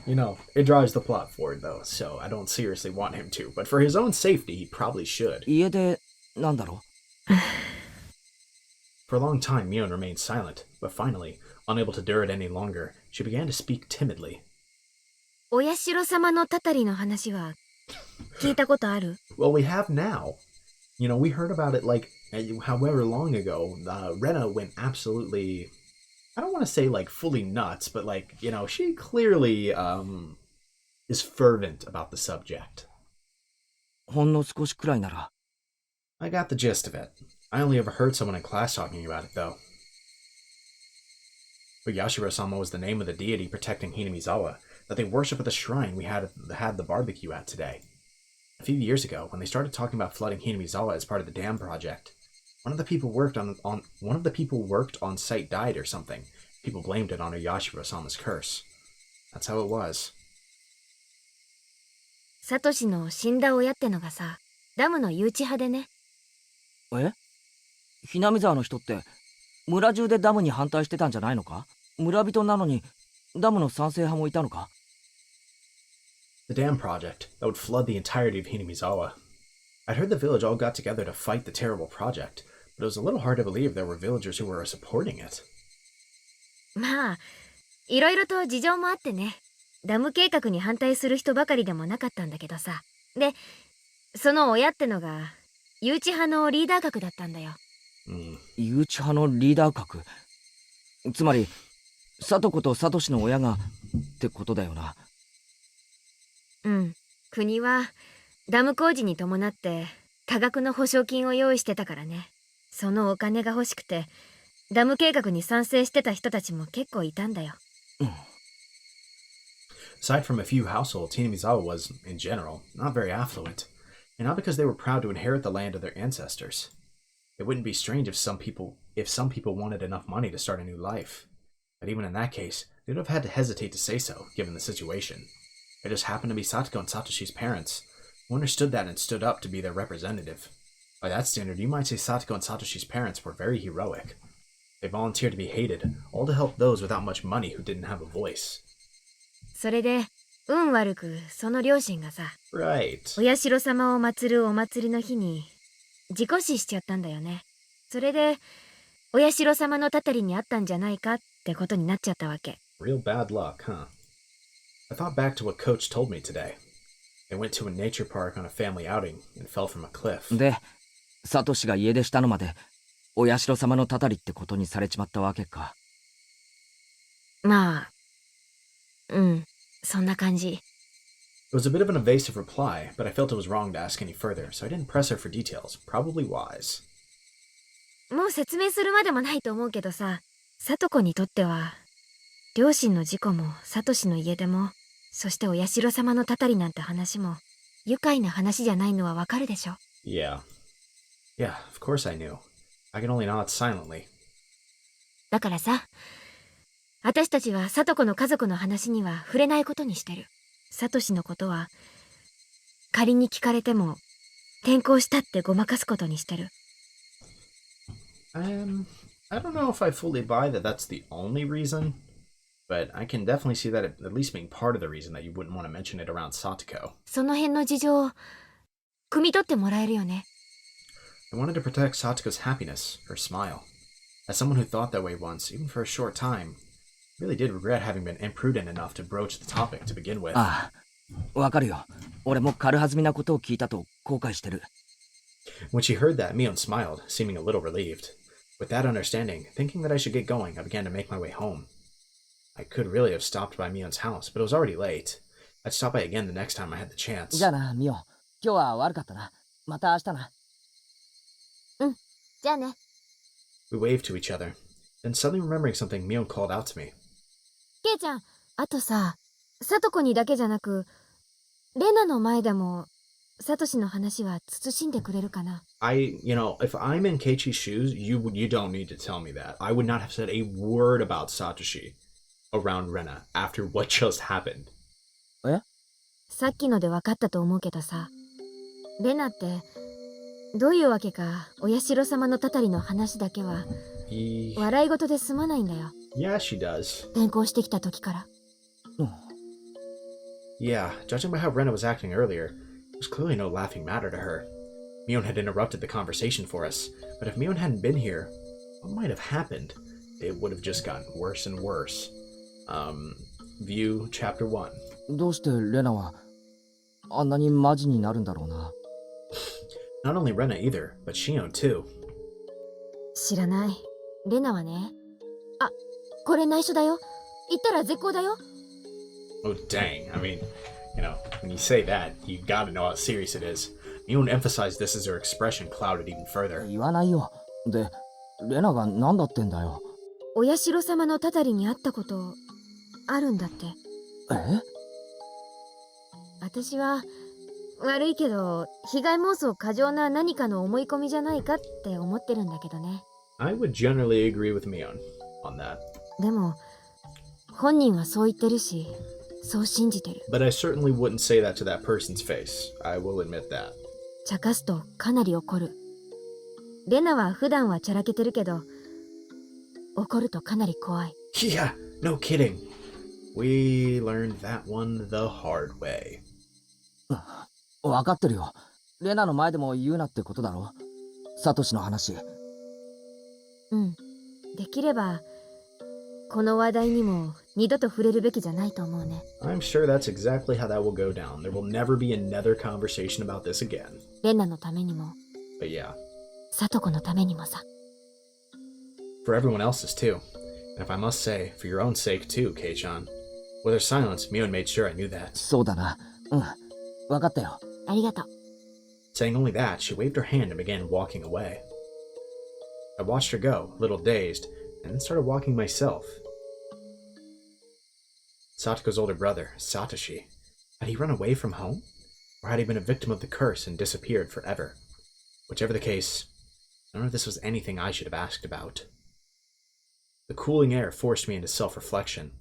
You know, it drives the plot forward, though, so I don't seriously want him to. But for his own safety, he probably should. 家で、なんだろう？ For a long time, Mion remained silent, but finally, unable to endure it any longer, she began to speak timidly. お社様のたたりの話は聞いたことある？ Well, we have now. You know, we heard about it however long ago. Rena went absolutely, I don't want to say fully nuts, but she clearly is fervent about the subject. ほんの少しくらいなら。 I got the gist of it. I only ever heard someone in class talking about it, though. But Yashiro-sama was the name of the deity protecting Hinamizawa that they worship at the shrine we had the barbecue at today. A few years ago, when they started talking about flooding Hinamizawa as part of the dam project, one of the people worked on site died or something. People blamed it on Yashiro-sama's curse. That's how it was. サトシの死んだ親ってのがさ、ダムの誘致派でね。え？ひなみ沢の人って村中でダムに反対してたんじゃないのか？村人なのにダムの賛成派もいたのか？ The dam project that would flood the entirety of Hinamizawa. I'd heard the village all got together to fight the terrible project, but it was a little hard to believe there were villagers who were supporting it. まあ、いろいろと事情もあってね。ダム計画に反対する人ばかりでもなかったんだけどさ。で、その親ってのが誘致派のリーダー格だったんだよ。誘致派のリーダー格。つまり、サトコとサトシの親がってことだよな。うん。国はダム工事に伴って多額の保証金を用意してたからね。そのお金が欲しくてダム計画に賛成してた人たちも結構いたんだよ。Aside from a few households, Hinamizawa was, in general, not very affluent, and not because they were proud to inherit the land of their ancestors. It wouldn't be strange if some people wanted enough money to start a new life. But even in that case, they would have had to hesitate to say so, given the situation. It just happened to be Satoko and Satoshi's parents, who understood that and stood up to be their representative. By that standard, you might say Satoko and Satoshi's parents were very heroic. They volunteered to be hated, all to help those without much money who didn't have a voice. それで運悪くその両親がさ、Right. お社様を祀るお祭りの日に事故死しちゃったんだよね。それでお社様のたたりにあったんじゃないかってことになっちゃったわけ。Real bad luck, huh? I thought back to what Coach told me today. They went to a nature park on a family outing and fell from a cliff. で、サトシが家出したのまでお社様のたたりってことにされちまったわけか。まあ、そんな感じ。It was a bit of an evasive reply, but I felt it was wrong to ask any further, so I didn't press her for details. Probably wise. もう説明するまでもないと思うけどさ、サトコにとっては両親の事故もサトシの家出も、そしてお社様のたたりなんて話も愉快な話じゃないのはわかるでしょ。Yeah, of course I knew. I can only nod silently. だからさ、私たちはサトコの家族の話には触れないことにしてる。サトシのことは仮に聞かれても転校したってごまかすことにしてる。I don't know if I fully buy that that's the only reason, but I can definitely see that at least being part of the reason that you wouldn't want to mention it around Satoko. その辺の事情を汲み取ってもらえるよね。I wanted to protect Satoko's happiness, her smile. As someone who thought that way once, even for a short time, I really did regret having been imprudent enough to broach the topic to begin with. ああ、わかるよ。俺も軽はずみなことを聞いたと後悔してる。When she heard that, Mion smiled, seeming a little relieved. With that understanding, thinking that I should get going, I began to make my way home. I could really have stopped by Mion's house, but it was already late. I'd stop by again the next time I had the chance. じゃあな、ミオ。今日は悪かったな。また明日な。じゃあね。We waved to each other. Then suddenly remembering something, Mion called out to me. ケイちゃん、あとさ、サトコにだけじゃなく、レナの前でも、サトシの話は慎んでくれるかな。If I'm in Keichi's shoes, you don't need to tell me that. I would not have said a word about Satoshi around Rena after what just happened. え？さっきので分かったと思うけどさ、レナってどういうわけかお社様のたたりの話だけは笑い事で済まないんだよ。Yeah, she does. 転校してきた時から。Yeah, judging by how Rena was acting earlier, it was clearly no laughing matter to her. Mion had interrupted the conversation for us, but if Mion hadn't been here, what might have happened? It would have just gotten worse and worse. View Chapter 1. どうしてレナはあんなにマジになるんだろうな。Not only Rena either, but Shion too. 知らない。レナはね。あ、これ内緒だよ。言ったら絶好だよ。Oh, dang. I mean, when you say that, you gotta know how serious it is. Mion emphasized this as her expression clouded even further. 言わないよ。で、レナが何だってんだよ。お社様のたたりにあったことあるんだって。え？私は悪いけど被害妄想過剰な何かの思い込みじゃないかって思ってるんだけどね。I would generally agree with Mion on that. でも本人はそう言ってるし、そう信じてる。But I certainly wouldn't say that to that person's face. I will admit that. 茶化すとかなり怒る。レナは普段はちゃらけてるけど、怒るとかなり怖い。Yeah, no kidding. We learned that one the hard way. わかってるよ。レナの前でも言うなってことだろ。サトシの話。できればこの話題にも二度と触れるべきじゃないと思うね。I'm sure that's exactly how that will go down. There will never be another conversation about this again. レナのためにも、But yeah, サトコのためにもさ。for everyone else's too. And if I must say, for your own sake too, Kei-chan. With her silence, Mion made sure I knew that. そうだな。わかったよ。ありがとう。Saying only that, she waved her hand and began walking away. I watched her go, a little dazed, and then started walking myself. Satoko's older brother, Satoshi, had he run away from home? Or had he been a victim of the curse and disappeared forever? Whichever the case, none of this was anything I should have asked about. The cooling air forced me into self-reflection. I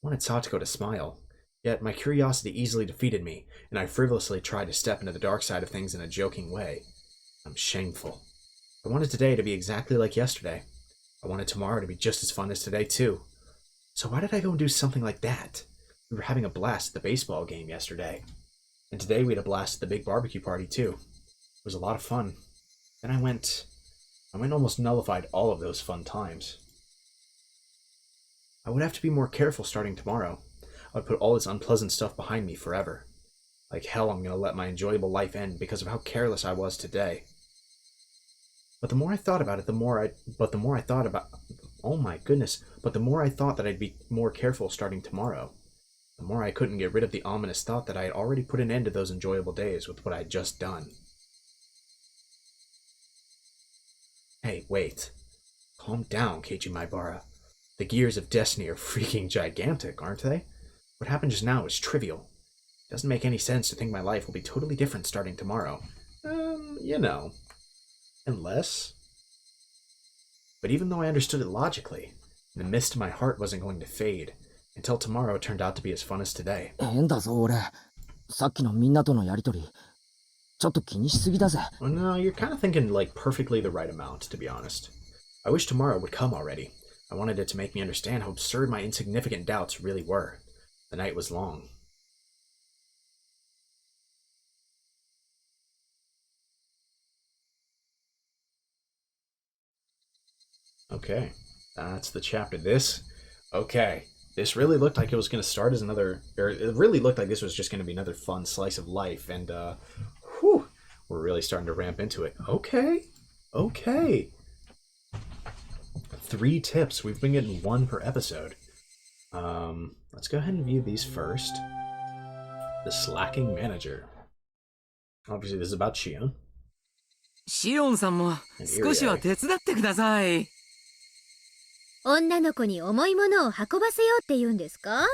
wanted Satoko to smile, yet my curiosity easily defeated me, and I frivolously tried to step into the dark side of things in a joking way. I'm shameful. I wanted today to be exactly like yesterday. I wanted tomorrow to be just as fun as today, too. So why did I go and do something like that? We were having a blast at the baseball game yesterday. And today we had a blast at the big barbecue party, too. It was a lot of fun. Then I went almost nullified all of those fun times. I would have to be more careful starting tomorrow. I would put all this unpleasant stuff behind me forever. Like hell, I'm going to let my enjoyable life end because of how careless I was today. But the more I thought about it, the more I thought that I'd be more careful starting tomorrow, the more I couldn't get rid of the ominous thought that I had already put an end to those enjoyable days with what I had just done. Hey, wait. Calm down, Keichi Maibara. The gears of destiny are freaking gigantic, aren't they? What happened just now is trivial. It doesn't make any sense to think my life will be totally different starting tomorrow. Unless... But even though I understood it logically, the mist in my heart wasn't going to fade, until tomorrow turned out to be as fun as today. 変だぞ俺。さっきのみんなとのやりとり、ちょっと気にしすぎだぜ。Well, no, you're kind of thinking like perfectly the right amount, to be honest. I wish tomorrow would come already. I wanted it to make me understand how absurd my insignificant doubts really were. The night was long. Okay, that's the chapter. This really looked like it was going to start as another, or it really looked like this was just going to be another fun slice of life, and we're really starting to ramp into it. Okay. 3 tips. We've been getting 1 per episode. Let's go ahead and view these first. The Slacking Manager. Obviously, this is about Shion. シオンさんも少しは手伝ってください。女の子に重いものを運ばせようって言うんですか？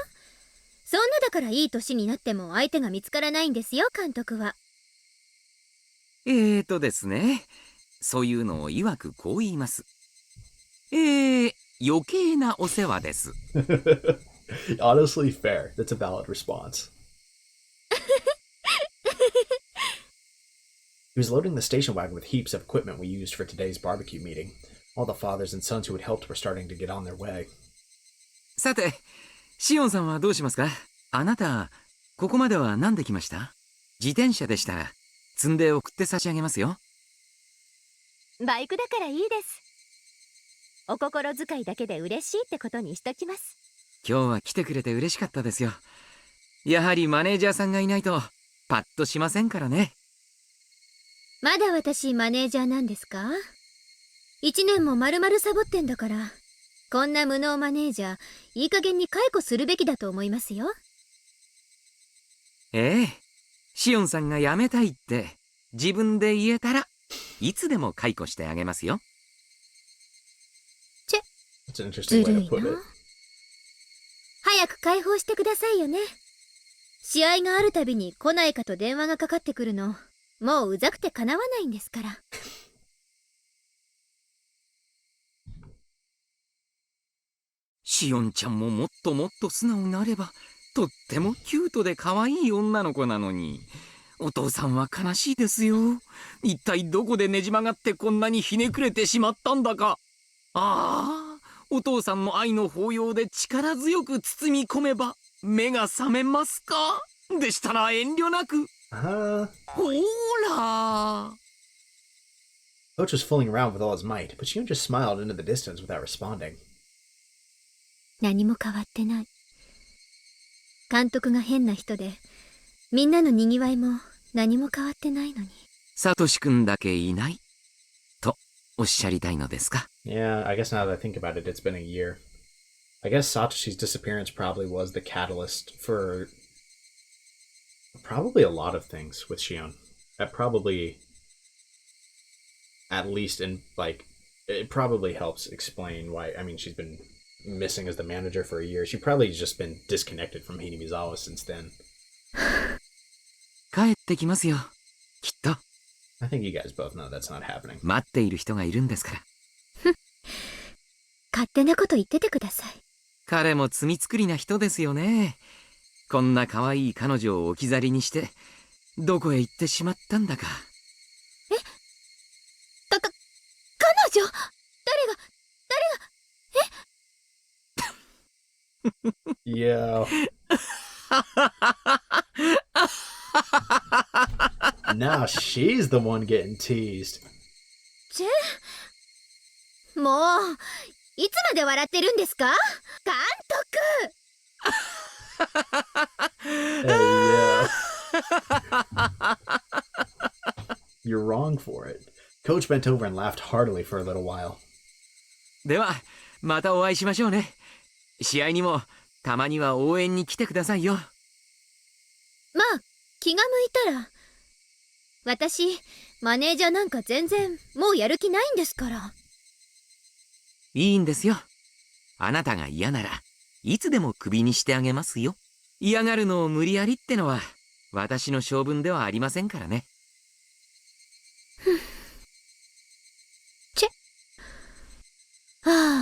そんなだからいい年になっても相手が見つからないんですよ、監督は。ですね。そういうのを曰くこう言います。余計なお世話です。Honestly fair. That's a valid response. He was loading the station wagon with heaps of equipment we used for today's barbecue meeting. All the fathers and sons who had helped were starting to get on their way. さて、シオンさんはどうしますか？あなた、ここまでは何で来ました？自転車でしたら、積んで送って差し上げますよ。バイクだからいいです。お心遣いだけで嬉しいってことにしときます。今日は来てくれて嬉しかったですよ。やはりマネージャーさんがいないとパッとしませんからね。まだ私マネージャーなんですか？1年も丸々サボってんだから、こんな無能マネージャー、いい加減に解雇するべきだと思いますよ。シオンさんが辞めたいって自分で言えたらいつでも解雇してあげますよ。That's an interesting way to put it. 早く解放してくださいよね。試合があるたびに来ないかと電話がかかってくるの、もううざくてかなわないんですから。シオンちゃんももっともっと素直になれば、とってもキュートで可愛い女の子なのに。お父さんは悲しいですよ。一体どこでねじ曲がってこんなにひねくれてしまったんだか。お父さんの愛の抱擁で力強く包み込めば目が覚めますか？でしたら遠慮なく。ほら。Coach was fooling around with all his might, but Shion just smiled into the distance without responding. 何も変わってない。監督が変な人で、みんなのにぎわいも何も変わってないのに。サトシ君だけいないとおっしゃりたいのですか？ Yeah, I guess now that I think about it, it's been a year. I guess Satoshi's disappearance probably was the catalyst for probably a lot of things with Shion. That probably, at least in like it probably helps explain why. I mean, she's been missing as the manager for a year. She probably has just been disconnected from Hinamizawa since then. 帰ってきますよ。きっと。 I think you guys both know that's not happening. 待っている人がいるんですから。勝手なこと言っててください。彼も罪作りな人ですよね。こんな可愛い彼女を置き去りにして、どこへ行ってしまったんだか。彼女誰が Yeah. Now she's the one getting teased. もういつまで笑ってるんですか監督 Yeah. You're wrong for it. Coach bent over and laughed heartily for a little while. では、またお会いしましょうね。試合にもたまには応援に来てくださいよ。まあ気が向いたら。私マネージャーなんか全然もうやる気ないんですから。いいんですよ。あなたが嫌ならいつでもクビにしてあげますよ。嫌がるのを無理やりってのは私の性分ではありませんからね。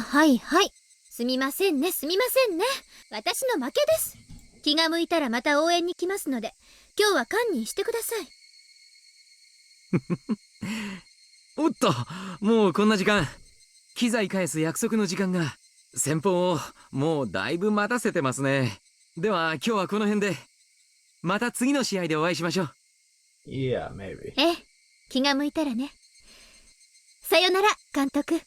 はいはい。すみませんね。私の負けです。気が向いたらまた応援に来ますので、今日は堪忍してください。おっと、もうこんな時間。機材返す約束の時間が。先方をもうだいぶ待たせてますね。では今日はこの辺で。また次の試合でお会いしましょう。Yeah, maybe. ええ、気が向いたらね。さよなら、監督。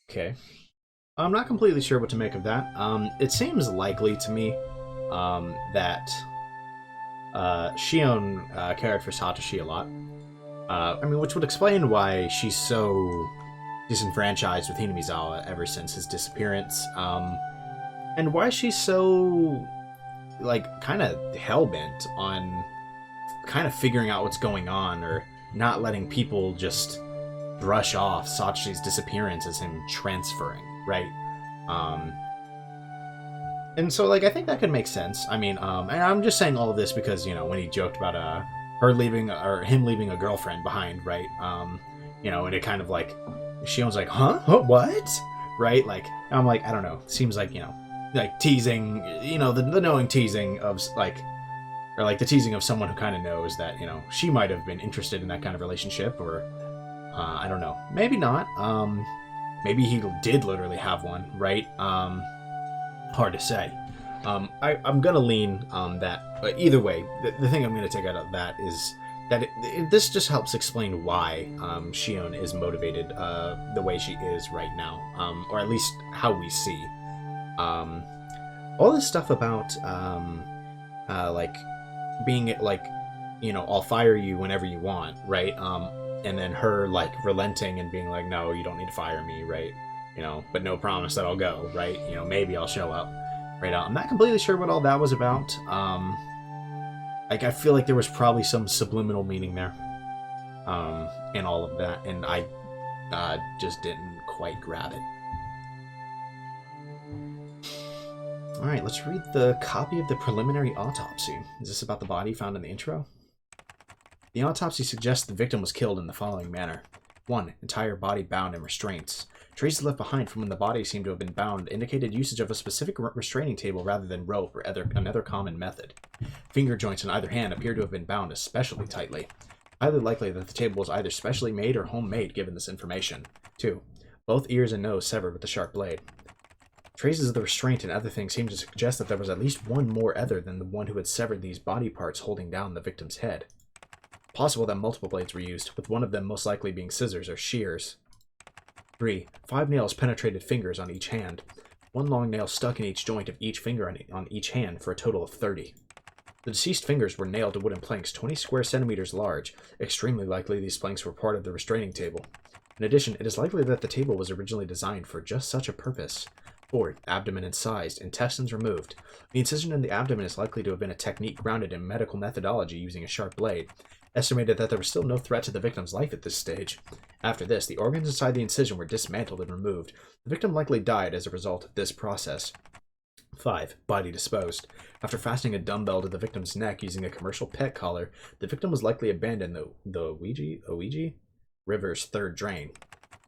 Okay. I'm not completely sure what to make of that. It seems likely to me that Shion cared for Satoshi a lot. I mean, which would explain why she's so disenfranchised with Hinamizawa ever since his disappearance. And why she's so, like, kind of hell-bent on kind of figuring out what's going on or not letting people just brush off Satoshi's disappearance as him transferring, right? And so, like, I think that could make sense. I mean, and I'm just saying all of this because, you know, when he joked about her leaving or him leaving a girlfriend behind, right? You know, and it kind of like Shion's like, huh? What? Right? Like, I'm like, I don't know. Seems like, you know, like teasing, you know, the knowing teasing of like, or like the teasing of someone who kind of knows that, you know, she might have been interested in that kind of relationship, or I don't know, maybe not. Maybe he did literally have one, right? Hard to say. I'm gonna lean on that. But either way, the thing I'm gonna take out of that is that this just helps explain why Shion is motivated the way she is right now, or at least how we see. All this stuff about like being like, you know, I'll fire you whenever you want, right? And then her like relenting and being like, no, you don't need to fire me, right? You know, but no promise that I'll go, right? You know, maybe I'll show up, right? I'm not completely sure what all that was about. Like I feel like there was probably some subliminal meaning there, in all of that, and I just didn't quite grab it. All right, let's read the copy of the preliminary autopsy. Is this about the body found in the intro? The autopsy suggests the victim was killed in the following manner. 1. Entire body bound in restraints. Traces left behind from when the body seemed to have been bound indicated usage of a specific restraining table rather than rope or another common method. Finger joints on either hand appear to have been bound especially tightly. Highly likely that the table was either specially made or homemade given this information. 2. Both ears and nose severed with a sharp blade. Traces of the restraint and other things seem to suggest that there was at least one more other than the one who had severed these body parts holding down the victim's head. Possible that multiple blades were used, with one of them most likely being scissors or shears. 3. 5 nails penetrated fingers on each hand. 1 long nail stuck in each joint of each finger on each hand for a total of 30. The deceased fingers were nailed to wooden planks 20 square centimeters large. Extremely likely these planks were part of the restraining table. In addition, it is likely that the table was originally designed for just such a purpose. 4. Abdomen incised, intestines removed. The incision in the abdomen is likely to have been a technique grounded in medical methodology using a sharp blade. estimated that there was still no threat to the victim's life at this stage. After this, the organs inside the incision were dismantled and removed. The victim likely died as a result of this process. 5. Body disposed. After fastening a dumbbell to the victim's neck using a commercial pet collar, the victim was likely abandoned the Ouija River's third drain.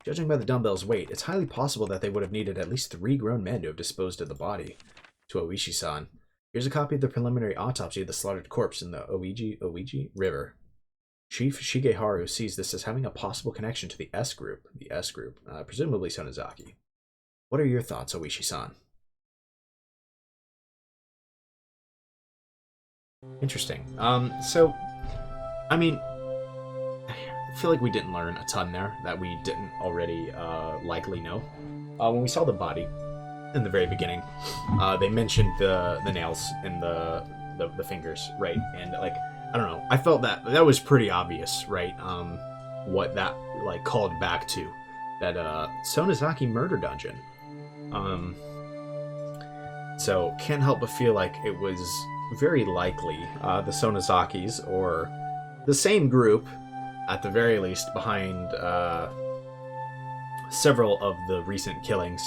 Judging by the dumbbell's weight, it's highly possible that they would have needed at least 3 grown men to have disposed of the body. To Oishi-san. Here's a copy of the preliminary autopsy of the slaughtered corpse in the Ouija River. Chief Shigeharu sees this as having a possible connection to the S group, presumably Sonozaki. What are your thoughts, Oishi-san? Interesting. So, I mean, I feel like we didn't learn a ton there that we didn't already likely know. When we saw the body in the very beginning, they mentioned the nails and the fingers, right? And like, I don't know, I felt that was pretty obvious, right? What that like called back to, that Sonozaki murder dungeon. So can't help but feel like it was very likely the Sonozakis, or the same group at the very least, behind several of the recent killings.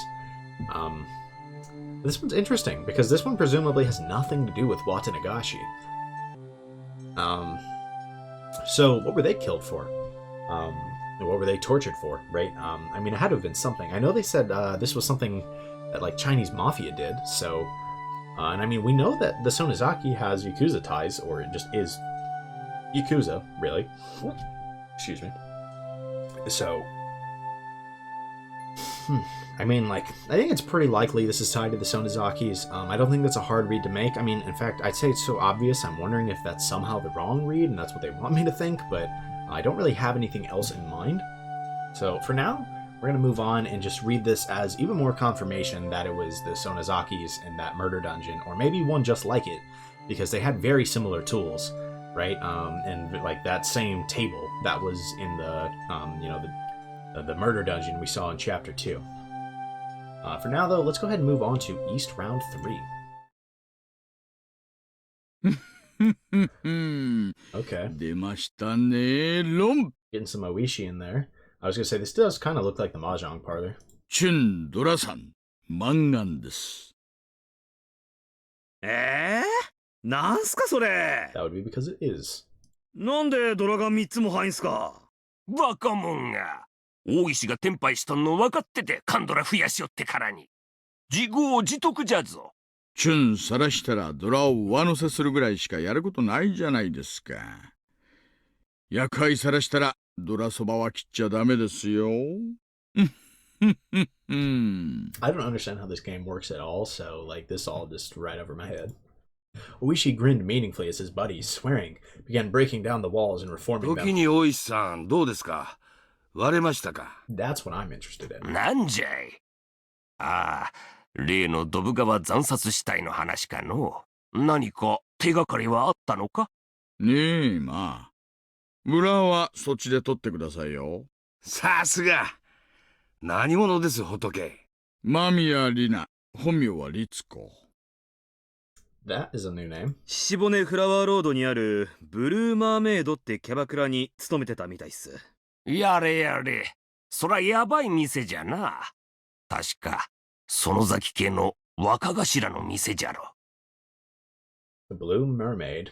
This one's interesting because this one presumably has nothing to do with Watanagashi. So what were they killed for? What were they tortured for, right? I mean, it had to have been something. I know they said this was something that like Chinese mafia did, so and I mean, we know that the Sonozaki has Yakuza ties, or it just is Yakuza, really. Excuse me. So, I mean, like, I think it's pretty likely this is tied to the Sonozakis. I don't think that's a hard read to make. I mean, in fact, I'd say it's so obvious, I'm wondering if that's somehow the wrong read, and that's what they want me to think, but I don't really have anything else in mind. So, for now, we're going to move on and just read this as even more confirmation that it was the Sonozakis in that murder dungeon, or maybe one just like it, because they had very similar tools, right? And like that same table that was in the the murder dungeon we saw in Chapter 2. For now, though, let's go ahead and move on to East Round 3. Okay. Getting some Oishi in there. I was going to say, this does kind of look like the Mahjong parlor. Chun-Dora-san, mangan desu. なんすかそれ That would be because it is. なんでドラが3つも入んすかバカモンが大石がテンパイしとんの分かっててカンドラ増やしよってからに自業自得じゃぞ。チュンさらしたらドラを上乗せするぐらいしかやることないじゃないですか。厄介さらしたらドラそばは切っちゃダメですよ。I don't understand how this game works at all, so like this all just right over my head. Oishi grinned meaningfully as his buddies, swearing, began breaking down the walls and reforming them. 時に大石さんどうですか割れましたか That's what I'm interested in. なんじゃいああ、例のドブ川惨殺死体の話かの何か手がかりはあったのかねえ、まあ。裏はそっちで取ってくださいよ。さすが何者です仏間宮里奈、本名は律子。That is a new name. シボネフラワーロードにあるブルーマーメイドってキャバクラに勤めてたみたいっす。やれやれそらやばい店じゃな確か園崎家の若頭の店じゃろ The Blue Mermaid.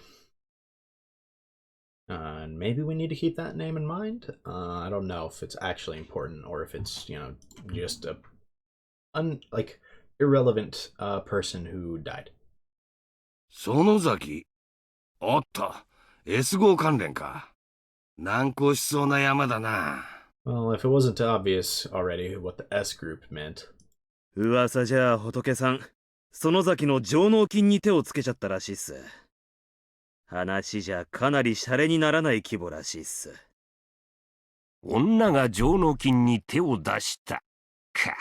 And maybe we need to keep that name in mind. I don't know if it's actually important or if it's, you know, just a irrelevant person who died. 園崎おっと S 号関連か難航しそうな山だな Well, if it wasn't obvious already what the S group meant. 噂じゃあ仏さん園崎の上納金に手をつけちゃったらしいっす。話じゃかなりシャレにならない規模らしいっす。女が上納金に手を出したか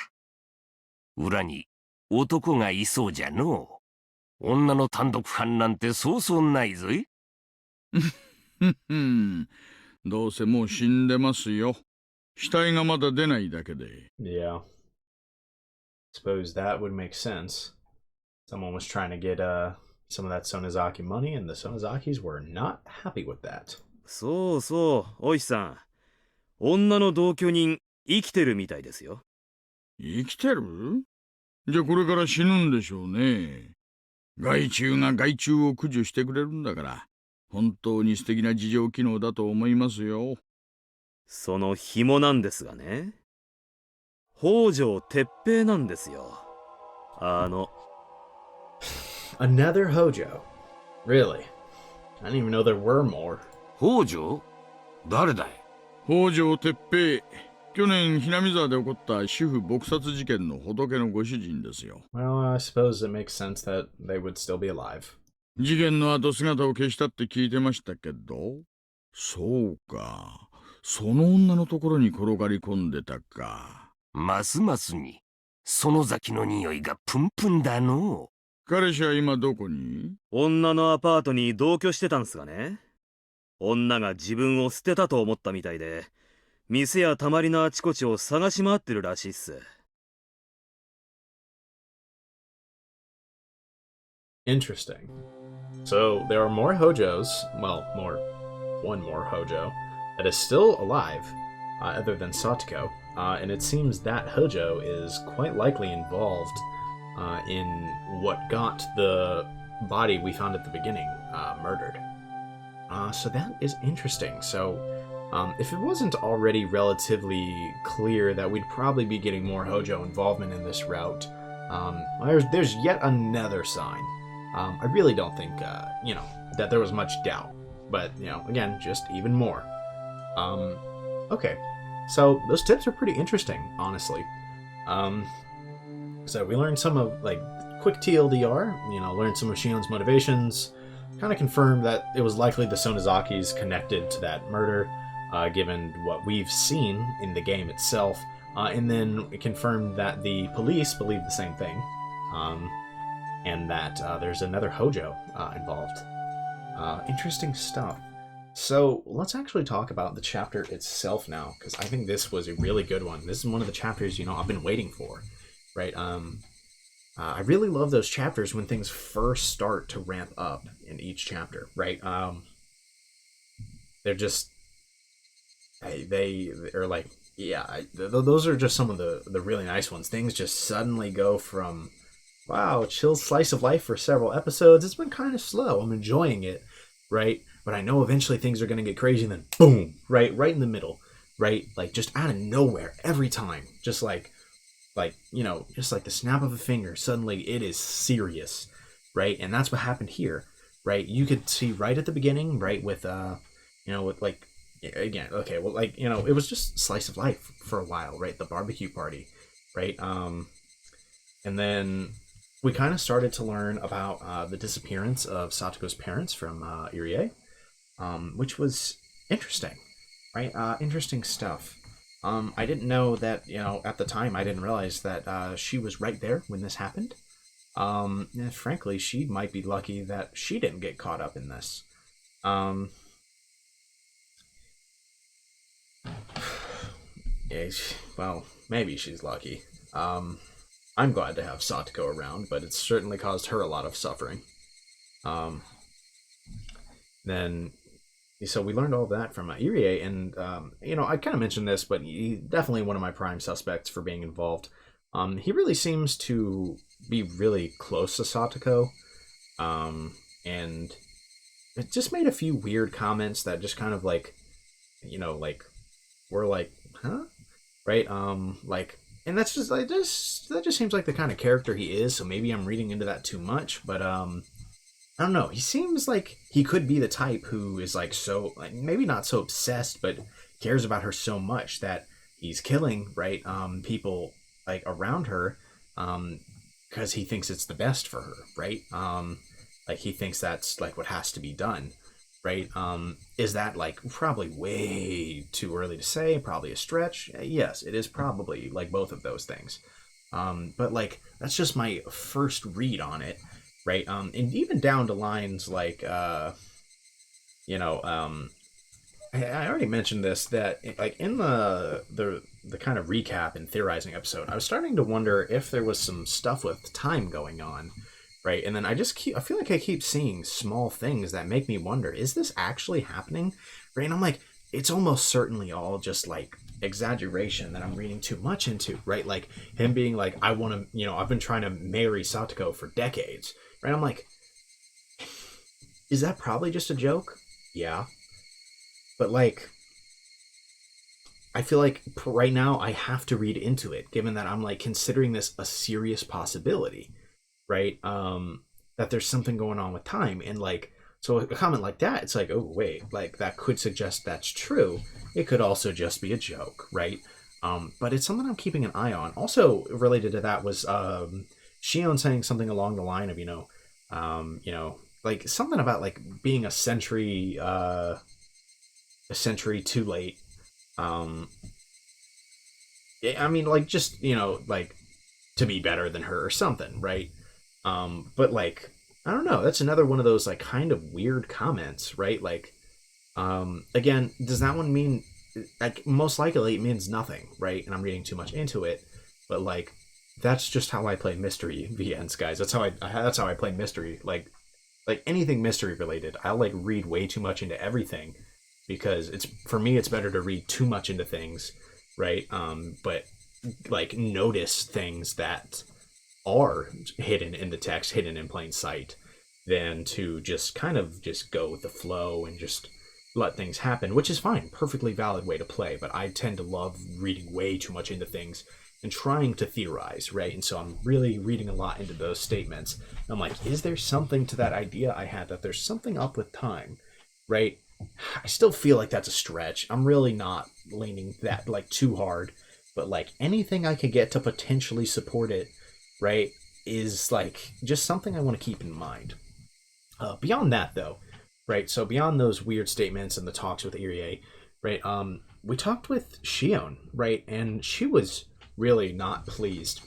裏に男がいそうじゃの女の単独犯なんてそうそうないぞいどうせもう死んでますよ。死体がまだ出ないだけで。Yeah. Suppose that would make sense. Someone was trying to get some of that Sonozaki money, and the Sonozakis were not happy with that. そうそう、おいさん。女の同居人、生きてるみたいですよ。生きてる？じゃあこれから死ぬんでしょうね。害虫が害虫を駆除してくれるんだから、本当に素敵な自浄機能だと思いますよ。その紐なんですがね。北条鉄平なんですよ。Another Hojo. Really? I didn't even know there were more. 北条？誰だい？北条鉄平。去年、ひなみ沢で起こった主婦撲殺事件の仏のご主人ですよ。Well, I suppose it makes sense that they would still be alive. 事件の後姿を消したって聞いてましたけど。そうか。その女のところに転がり込んでたか。ますますに、園崎の匂いがプンプンだの。彼氏は今どこに？女のアパートに同居してたんすがね。女が自分を捨てたと思ったみたいで、店やたまりのあちこちを探し回ってるらしいっす。Interesting. So there are more Hojos, well, one more Hojo, that is still alive, other than Satoko, and it seems that Hojo is quite likely involved in what got the body we found at the beginning murdered. So that is interesting. So if it wasn't already relatively clear that we'd probably be getting more Hojo involvement in this route, there's yet another sign. I really don't think, that there was much doubt. But, again, just even more. Okay. So, those tips are pretty interesting, honestly. So, we learned some of, quick TLDR, learned some of Shion's motivations, kind of confirmed that it was likely the Sonozakis connected to that murder, given what we've seen in the game itself, and then it confirmed that the police believe the same thing. And that there's another Hojo involved. Interesting stuff. So let's actually talk about the chapter itself now, because I think this was a really good one. This is one of the chapters, I've been waiting for, right? I really love those chapters when things first start to ramp up in each chapter, right? They're just, they are like, those are just some of the really nice ones. Things just suddenly go from, wow, chill slice of life for several episodes. It's been kind of slow. I'm enjoying it, right? But I know eventually things are going to get crazy, and then boom, right in the middle, right? Like just out of nowhere every time. Just like just like the snap of a finger, suddenly it is serious, right? And that's what happened here, right? You could see right at the beginning, right, with with like, again, okay, well, like, it was just slice of life for a while, right? The barbecue party, right? And then we kind of started to learn about the disappearance of Satoko's parents from Irie, which was interesting, right? Interesting stuff. I didn't know that, at the time, I didn't realize that she was right there when this happened. And frankly, she might be lucky that she didn't get caught up in this. Yeah, well, maybe she's lucky. I'm glad to have Satoko around, but it's certainly caused her a lot of suffering. Then, so we learned all that from Irie, and, I kind of mentioned this, but he's definitely one of my prime suspects for being involved. He really seems to be really close to Satoko, and it just made a few weird comments that just kind of were like, huh? Right? And that's just like that just seems like the kind of character he is, so maybe I'm reading into that too much, but I don't know. He seems like he could be the type who is so maybe not so obsessed, but cares about her so much that he's killing, right, people around her because he thinks it's the best for her, right? He thinks that's what has to be done. Right? Is that probably way too early to say? Probably a stretch? Yes, it is probably both of those things. But that's just my first read on it, right? And even down to lines I already mentioned this, that in the kind of recap and theorizing episode, I was starting to wonder if there was some stuff with time going on. Right, and then I feel like I keep seeing small things that make me wonder, is this actually happening? right? And I'm like, it's almost certainly all just like exaggeration that I'm reading too much into, right? Like him being like, I want to, I've been trying to marry Satoko for decades, right? I'm like, is that probably just a joke? Yeah. But like, I feel like right now I have to read into it, given that I'm like considering this a serious possibility, right? That there's something going on with time. And like, so a comment like that, it's like, oh, wait, like that could suggest that's true. It could also just be a joke, right? But it's something I'm keeping an eye on. Also related to that was Shion saying something along the line of, like something about like being a century too late. I mean, like just, like to be better than her or something, right? But like, I don't know, that's another one of those like kind of weird comments, right? Like, again, does that one mean, like, most likely it means nothing, right? And I'm reading too much into it, but like, that's just how I play mystery VNs, guys. That's how I play mystery. Like anything mystery related, I'll like read way too much into everything, because for me it's better to read too much into things, right? But like notice things that are hidden in the text, hidden in plain sight, than to just kind of just go with the flow and just let things happen, which is fine, perfectly valid way to play. But I tend to love reading way too much into things and trying to theorize, right? And so I'm really reading a lot into those statements. I'm like, is there something to that idea I had, that there's something up with time, right? I still feel like that's a stretch. I'm really not leaning that like too hard, but like anything I could get to potentially support it, right, is like just something I want to keep in mind. Beyond that though, right, so beyond those weird statements and the talks with Irie, right, we talked with Shion, right, and she was really not pleased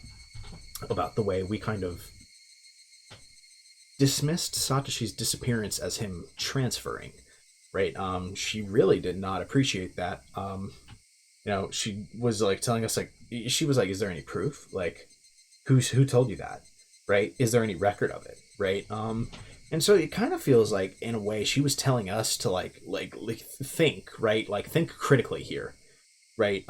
about the way we kind of dismissed Satoshi's disappearance as him transferring, right? She really did not appreciate that. She was like telling us, like, she was like, is there any proof? Like, who told you that, right? Is there any record of it, right? And so it kind of feels like, in a way, she was telling us to like think, right? Like, think critically here, right?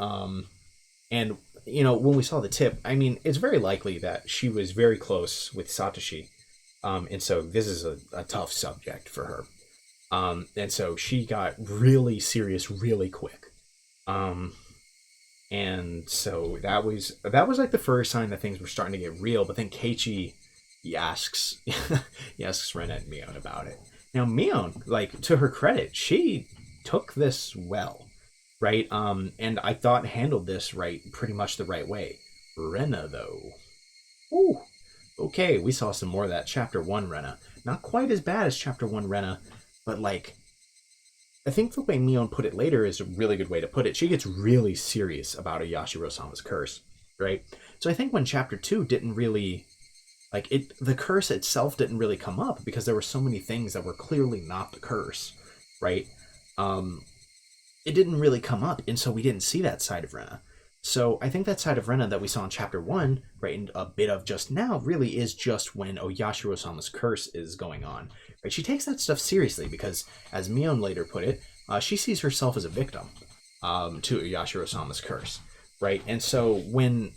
And when we saw the tip, I mean, it's very likely that she was very close with Satoshi, and so this is a tough subject for her. And so she got really serious really quick. And so that was like the first sign that things were starting to get real. But then Keichi, he asks Rena and Mion about it. Now Mion, like, to her credit, she took this well, right? And I thought handled this pretty much the right way. Rena though, ooh, okay, we saw some more of that Chapter 1 Rena. Not quite as bad as Chapter 1 Rena, but like, I think the way Mion put it later is a really good way to put it. She gets really serious about Yashiro-sama's curse, right? So I think when Chapter 2 didn't really, like, the curse itself didn't really come up because there were so many things that were clearly not the curse, right? It didn't really come up, and so we didn't see that side of Rena. So I think that side of Rena that we saw in Chapter 1, right, and a bit of just now, really is just when Yashiro-sama's curse is going on. Right? She takes that stuff seriously because, as Mion later put it, she sees herself as a victim to Yashiro-sama's curse, right? And so when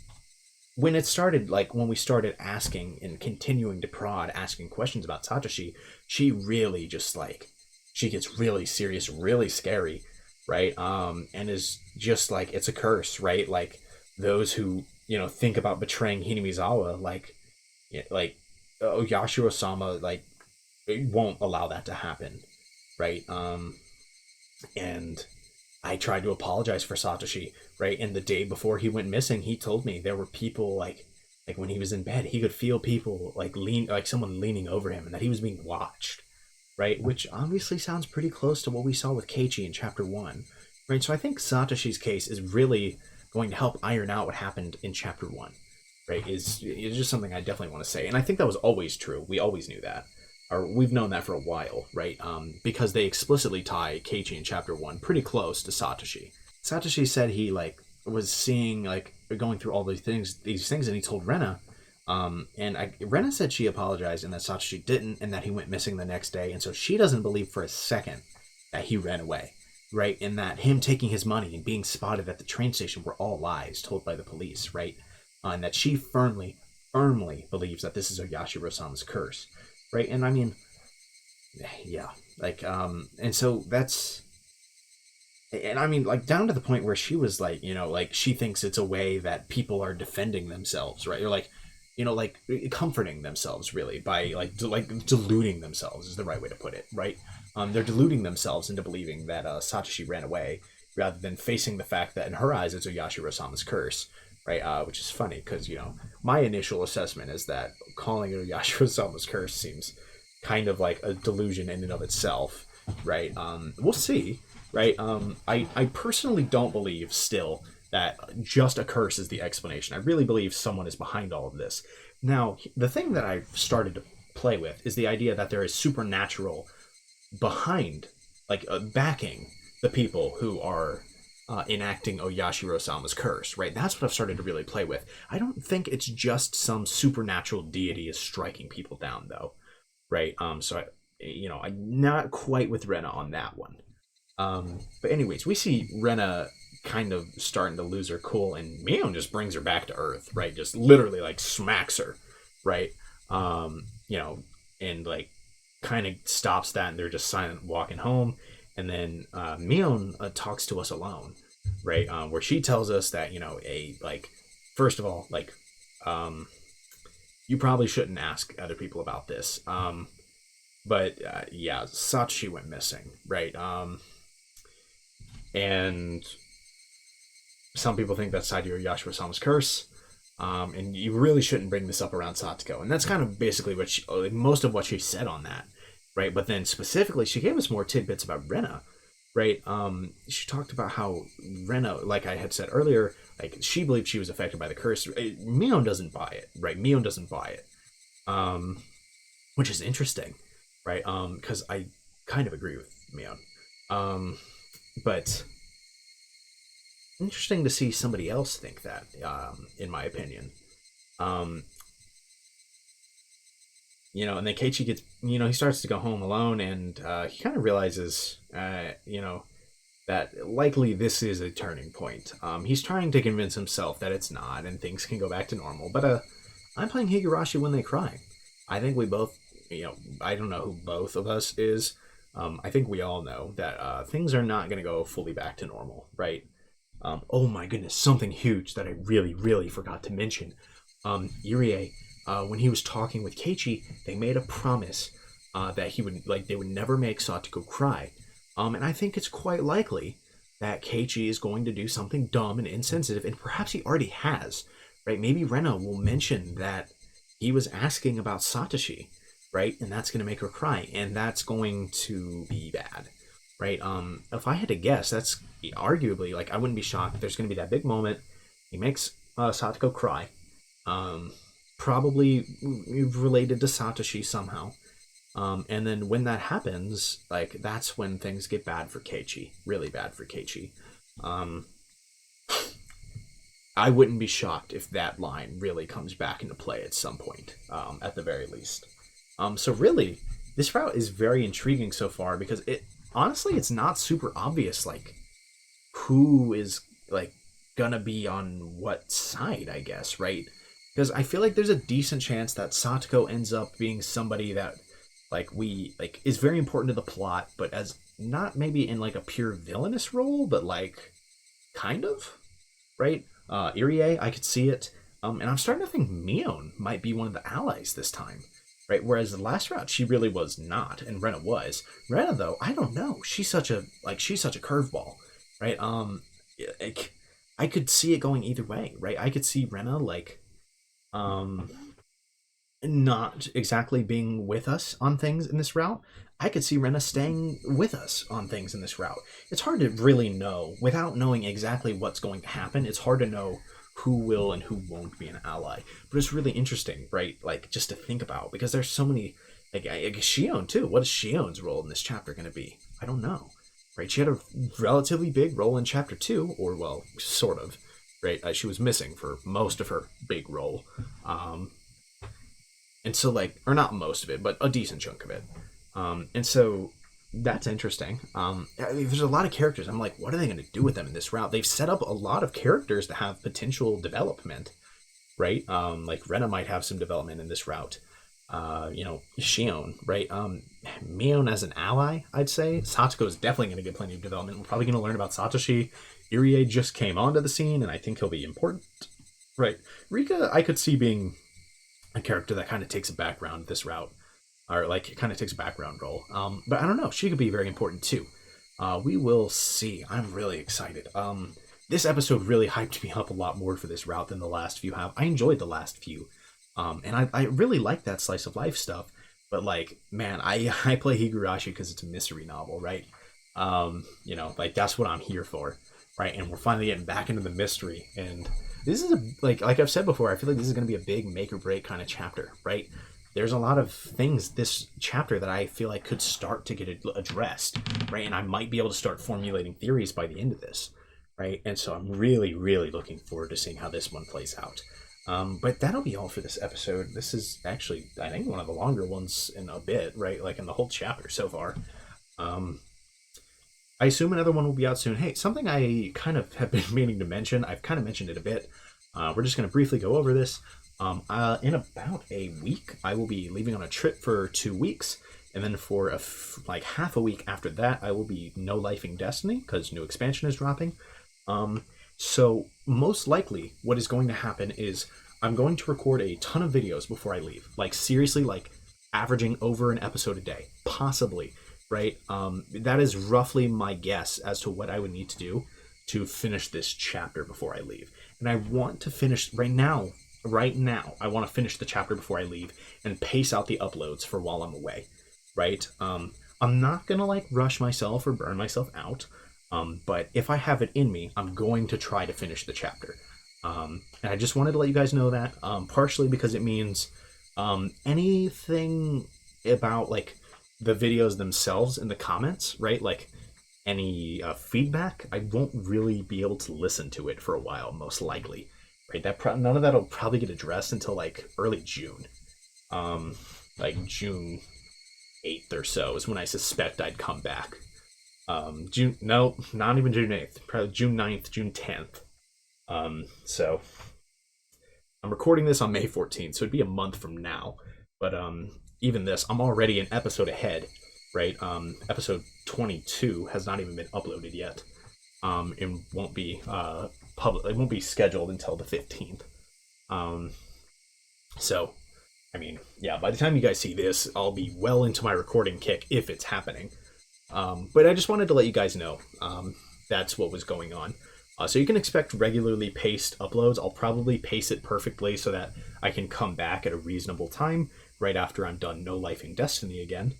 it started, like, when we started asking and continuing to prod, asking questions about Satoshi, she really just, like, she gets really serious, really scary, right? And is just like, it's a curse, right? Like, those who, think about betraying Hinamizawa, like Yashiro-sama, like, won't allow that to happen, right? And I tried to apologize for Satoshi, right? And the day before he went missing, he told me there were people, like when he was in bed, he could feel people like someone leaning over him, and that he was being watched, right? Which obviously sounds pretty close to what we saw with Keichi in Chapter 1, right? So I think Satoshi's case is really going to help iron out what happened in Chapter 1, right? It's just something I definitely want to say. And I think that was always true. We always knew that. Or we've known that for a while, right? Because they explicitly tie Keichi in Chapter 1 pretty close to Satoshi. Satoshi said he, like, was seeing, like, going through all these things, and he told Rena, Rena said she apologized and that Satoshi didn't, and that he went missing the next day, and so she doesn't believe for a second that he ran away, right? And that him taking his money and being spotted at the train station were all lies told by the police, right? And that she firmly believes that this is Oyashiro-sama's curse, right? And I mean, yeah, like, and so that's, and I mean, like, down to the point where she was like, you know, like, she thinks it's a way that people are defending themselves, right? Or like, you know, like, comforting themselves, really, by like deluding themselves is the right way to put it, right? They're deluding themselves into believing that Satoshi ran away, rather than facing the fact that in her eyes it's Oyashiro-sama's curse, right? Which is funny because, you know, my initial assessment is that calling it Oyashiro-sama's curse seems kind of like a delusion in and of itself, right? We'll see, right? I personally don't believe still that just a curse is the explanation. I really believe someone is behind all of this. Now, the thing that I've started to play with is the idea that there is supernatural behind, like, backing the people who are enacting Oyashiro-sama's curse, right? That's what I've started to really play with. I don't think it's just some supernatural deity is striking people down, though, right? So, I'm not quite with Rena on that one. But anyways, we see Rena kind of starting to lose her cool, and Mion just brings her back to Earth, right? Just literally, like, smacks her, right? And, like, kind of stops that, and they're just silent walking home. And then Mion talks to us alone, right? Where she tells us that, first of all, like, you probably shouldn't ask other people about this. But yeah, Satoshi went missing, right? And some people think that's tied to Oyashiro-sama's curse. And you really shouldn't bring this up around Satoko. And that's kind of basically what most of what she said on that, right? But then specifically, she gave us more tidbits about Rena, right? She talked about how Rena, like I had said earlier, like, she believed she was affected by the curse. Mion doesn't buy it, right? Mion doesn't buy it, which is interesting, right? Because I kind of agree with Mion. But interesting to see somebody else think that, in my opinion. And then Keichi gets, he starts to go home alone, and he kind of realizes, that likely this is a turning point. He's trying to convince himself that it's not, and things can go back to normal. But I'm playing Higurashi When They Cry. I think we both, I don't know who both of us is. I think we all know that things are not going to go fully back to normal, right? Oh my goodness, something huge that I really, really forgot to mention. Irie, when he was talking with Keichi, they made a promise that they would never make Satoko cry. And I think it's quite likely that Keichi is going to do something dumb and insensitive, and perhaps he already has, right? Maybe Rena will mention that he was asking about Satoshi, right? And that's going to make her cry, and that's going to be bad, right? If I had to guess, that's arguably, like, I wouldn't be shocked if there's going to be that big moment. He makes Satoko cry, probably related to Satoshi somehow. And then when that happens, like, that's when things get bad for Keichi, really bad for Keichi. I wouldn't be shocked if that line really comes back into play at some point, at the very least. So really, this route is very intriguing so far, because honestly, it's not super obvious, like, who is, like, gonna be on what side, I guess, right? Because I feel like there's a decent chance that Satoko ends up being somebody that, is very important to the plot, but as not maybe in, like, a pure villainous role, but, like, kind of, right? Irie, I could see it. And I'm starting to think Mion might be one of the allies this time, right? Whereas the last route, she really was not, and Rena was. Rena, though, I don't know. She's such a curveball, right? I could see it going either way, right? I could see Rena, like, not exactly being with us on things in this route. I could see Rena staying with us on things in this route. It's hard to really know, without knowing exactly what's going to happen, it's hard to know who will and who won't be an ally. But it's really interesting, right? Like, just to think about, because there's so many, like, Shion too. What is Shion's role in this chapter going to be? I don't know, right? She had a relatively big role in chapter 2, or, well, sort of, right? She was missing for most of her big role. And so, like, or not most of it, but a decent chunk of it. And so that's interesting. I mean, there's a lot of characters. I'm like, what are they going to do with them in this route? They've set up a lot of characters to have potential development, right? Like Rena might have some development in this route. Shion, right? Mion as an ally, I'd say. Satoko is definitely going to get plenty of development. We're probably going to learn about Satoshi. Irie just came onto the scene, and I think he'll be important. Right. Rika, I could see being a character that kind of takes a background this route. Or, like, kind of takes a background role. But I don't know. She could be very important, too. We will see. I'm really excited. This episode really hyped me up a lot more for this route than the last few have. I enjoyed the last few. And I really like that slice of life stuff. But, like, man, I play Higurashi because it's a mystery novel, right? Like, that's what I'm here for, right? And we're finally getting back into the mystery. And this is, like I've said before, I feel like this is going to be a big make or break kind of chapter, right? There's a lot of things this chapter that I feel like could start to get addressed, right? And I might be able to start formulating theories by the end of this, right? And so I'm really, really looking forward to seeing how this one plays out. But that'll be all for this episode. This is actually, I think, one of the longer ones in a bit, right? Like in the whole chapter so far. I assume another one will be out soon. Hey, something I kind of have been meaning to mention. I've kind of mentioned it a bit. We're just going to briefly go over this. In about a week, I will be leaving on a trip for 2 weeks. And then for like half a week after that, I will be no lifing Destiny because new expansion is dropping. So most likely what is going to happen is I'm going to record a ton of videos before I leave. Like seriously, like averaging over an episode a day, possibly, right? That is roughly my guess as to what I would need to do to finish this chapter before I leave. And I want to finish right now, I want to finish the chapter before I leave and pace out the uploads for while I'm away, right? I'm not going to like rush myself or burn myself out. But if I have it in me, I'm going to try to finish the chapter. And I just wanted to let you guys know that, partially because it means anything about like the videos themselves in the comments, right? Like any feedback, I won't really be able to listen to it for a while, most likely. Right? None of that will probably get addressed until like early June. Like June 8th or so is when I suspect I'd come back. No, not even June 8th, probably June 9th, June 10th. So I'm recording this on May 14th, so it'd be a month from now. But even this, I'm already an episode ahead, right? Episode 22 has not even been uploaded yet. It won't be it won't be scheduled until the 15th. So, I mean, yeah, by the time you guys see this, I'll be well into my recording kick if it's happening. But I just wanted to let you guys know that's what was going on. So you can expect regularly paced uploads. I'll probably pace it perfectly so that I can come back at a reasonable time right after I'm done No Lifing Destiny again.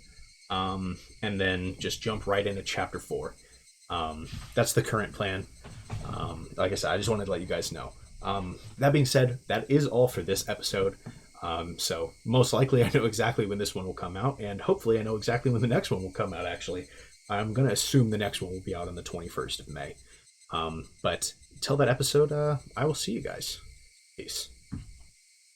And then just jump right into Chapter 4. That's the current plan. Like I said, I just wanted to let you guys know. That being said, that is all for this episode. So most likely I know exactly when this one will come out, and hopefully I know exactly when the next one will come out, actually. I'm going to assume the next one will be out on the 21st of May. But till that episode, I will see you guys. Peace.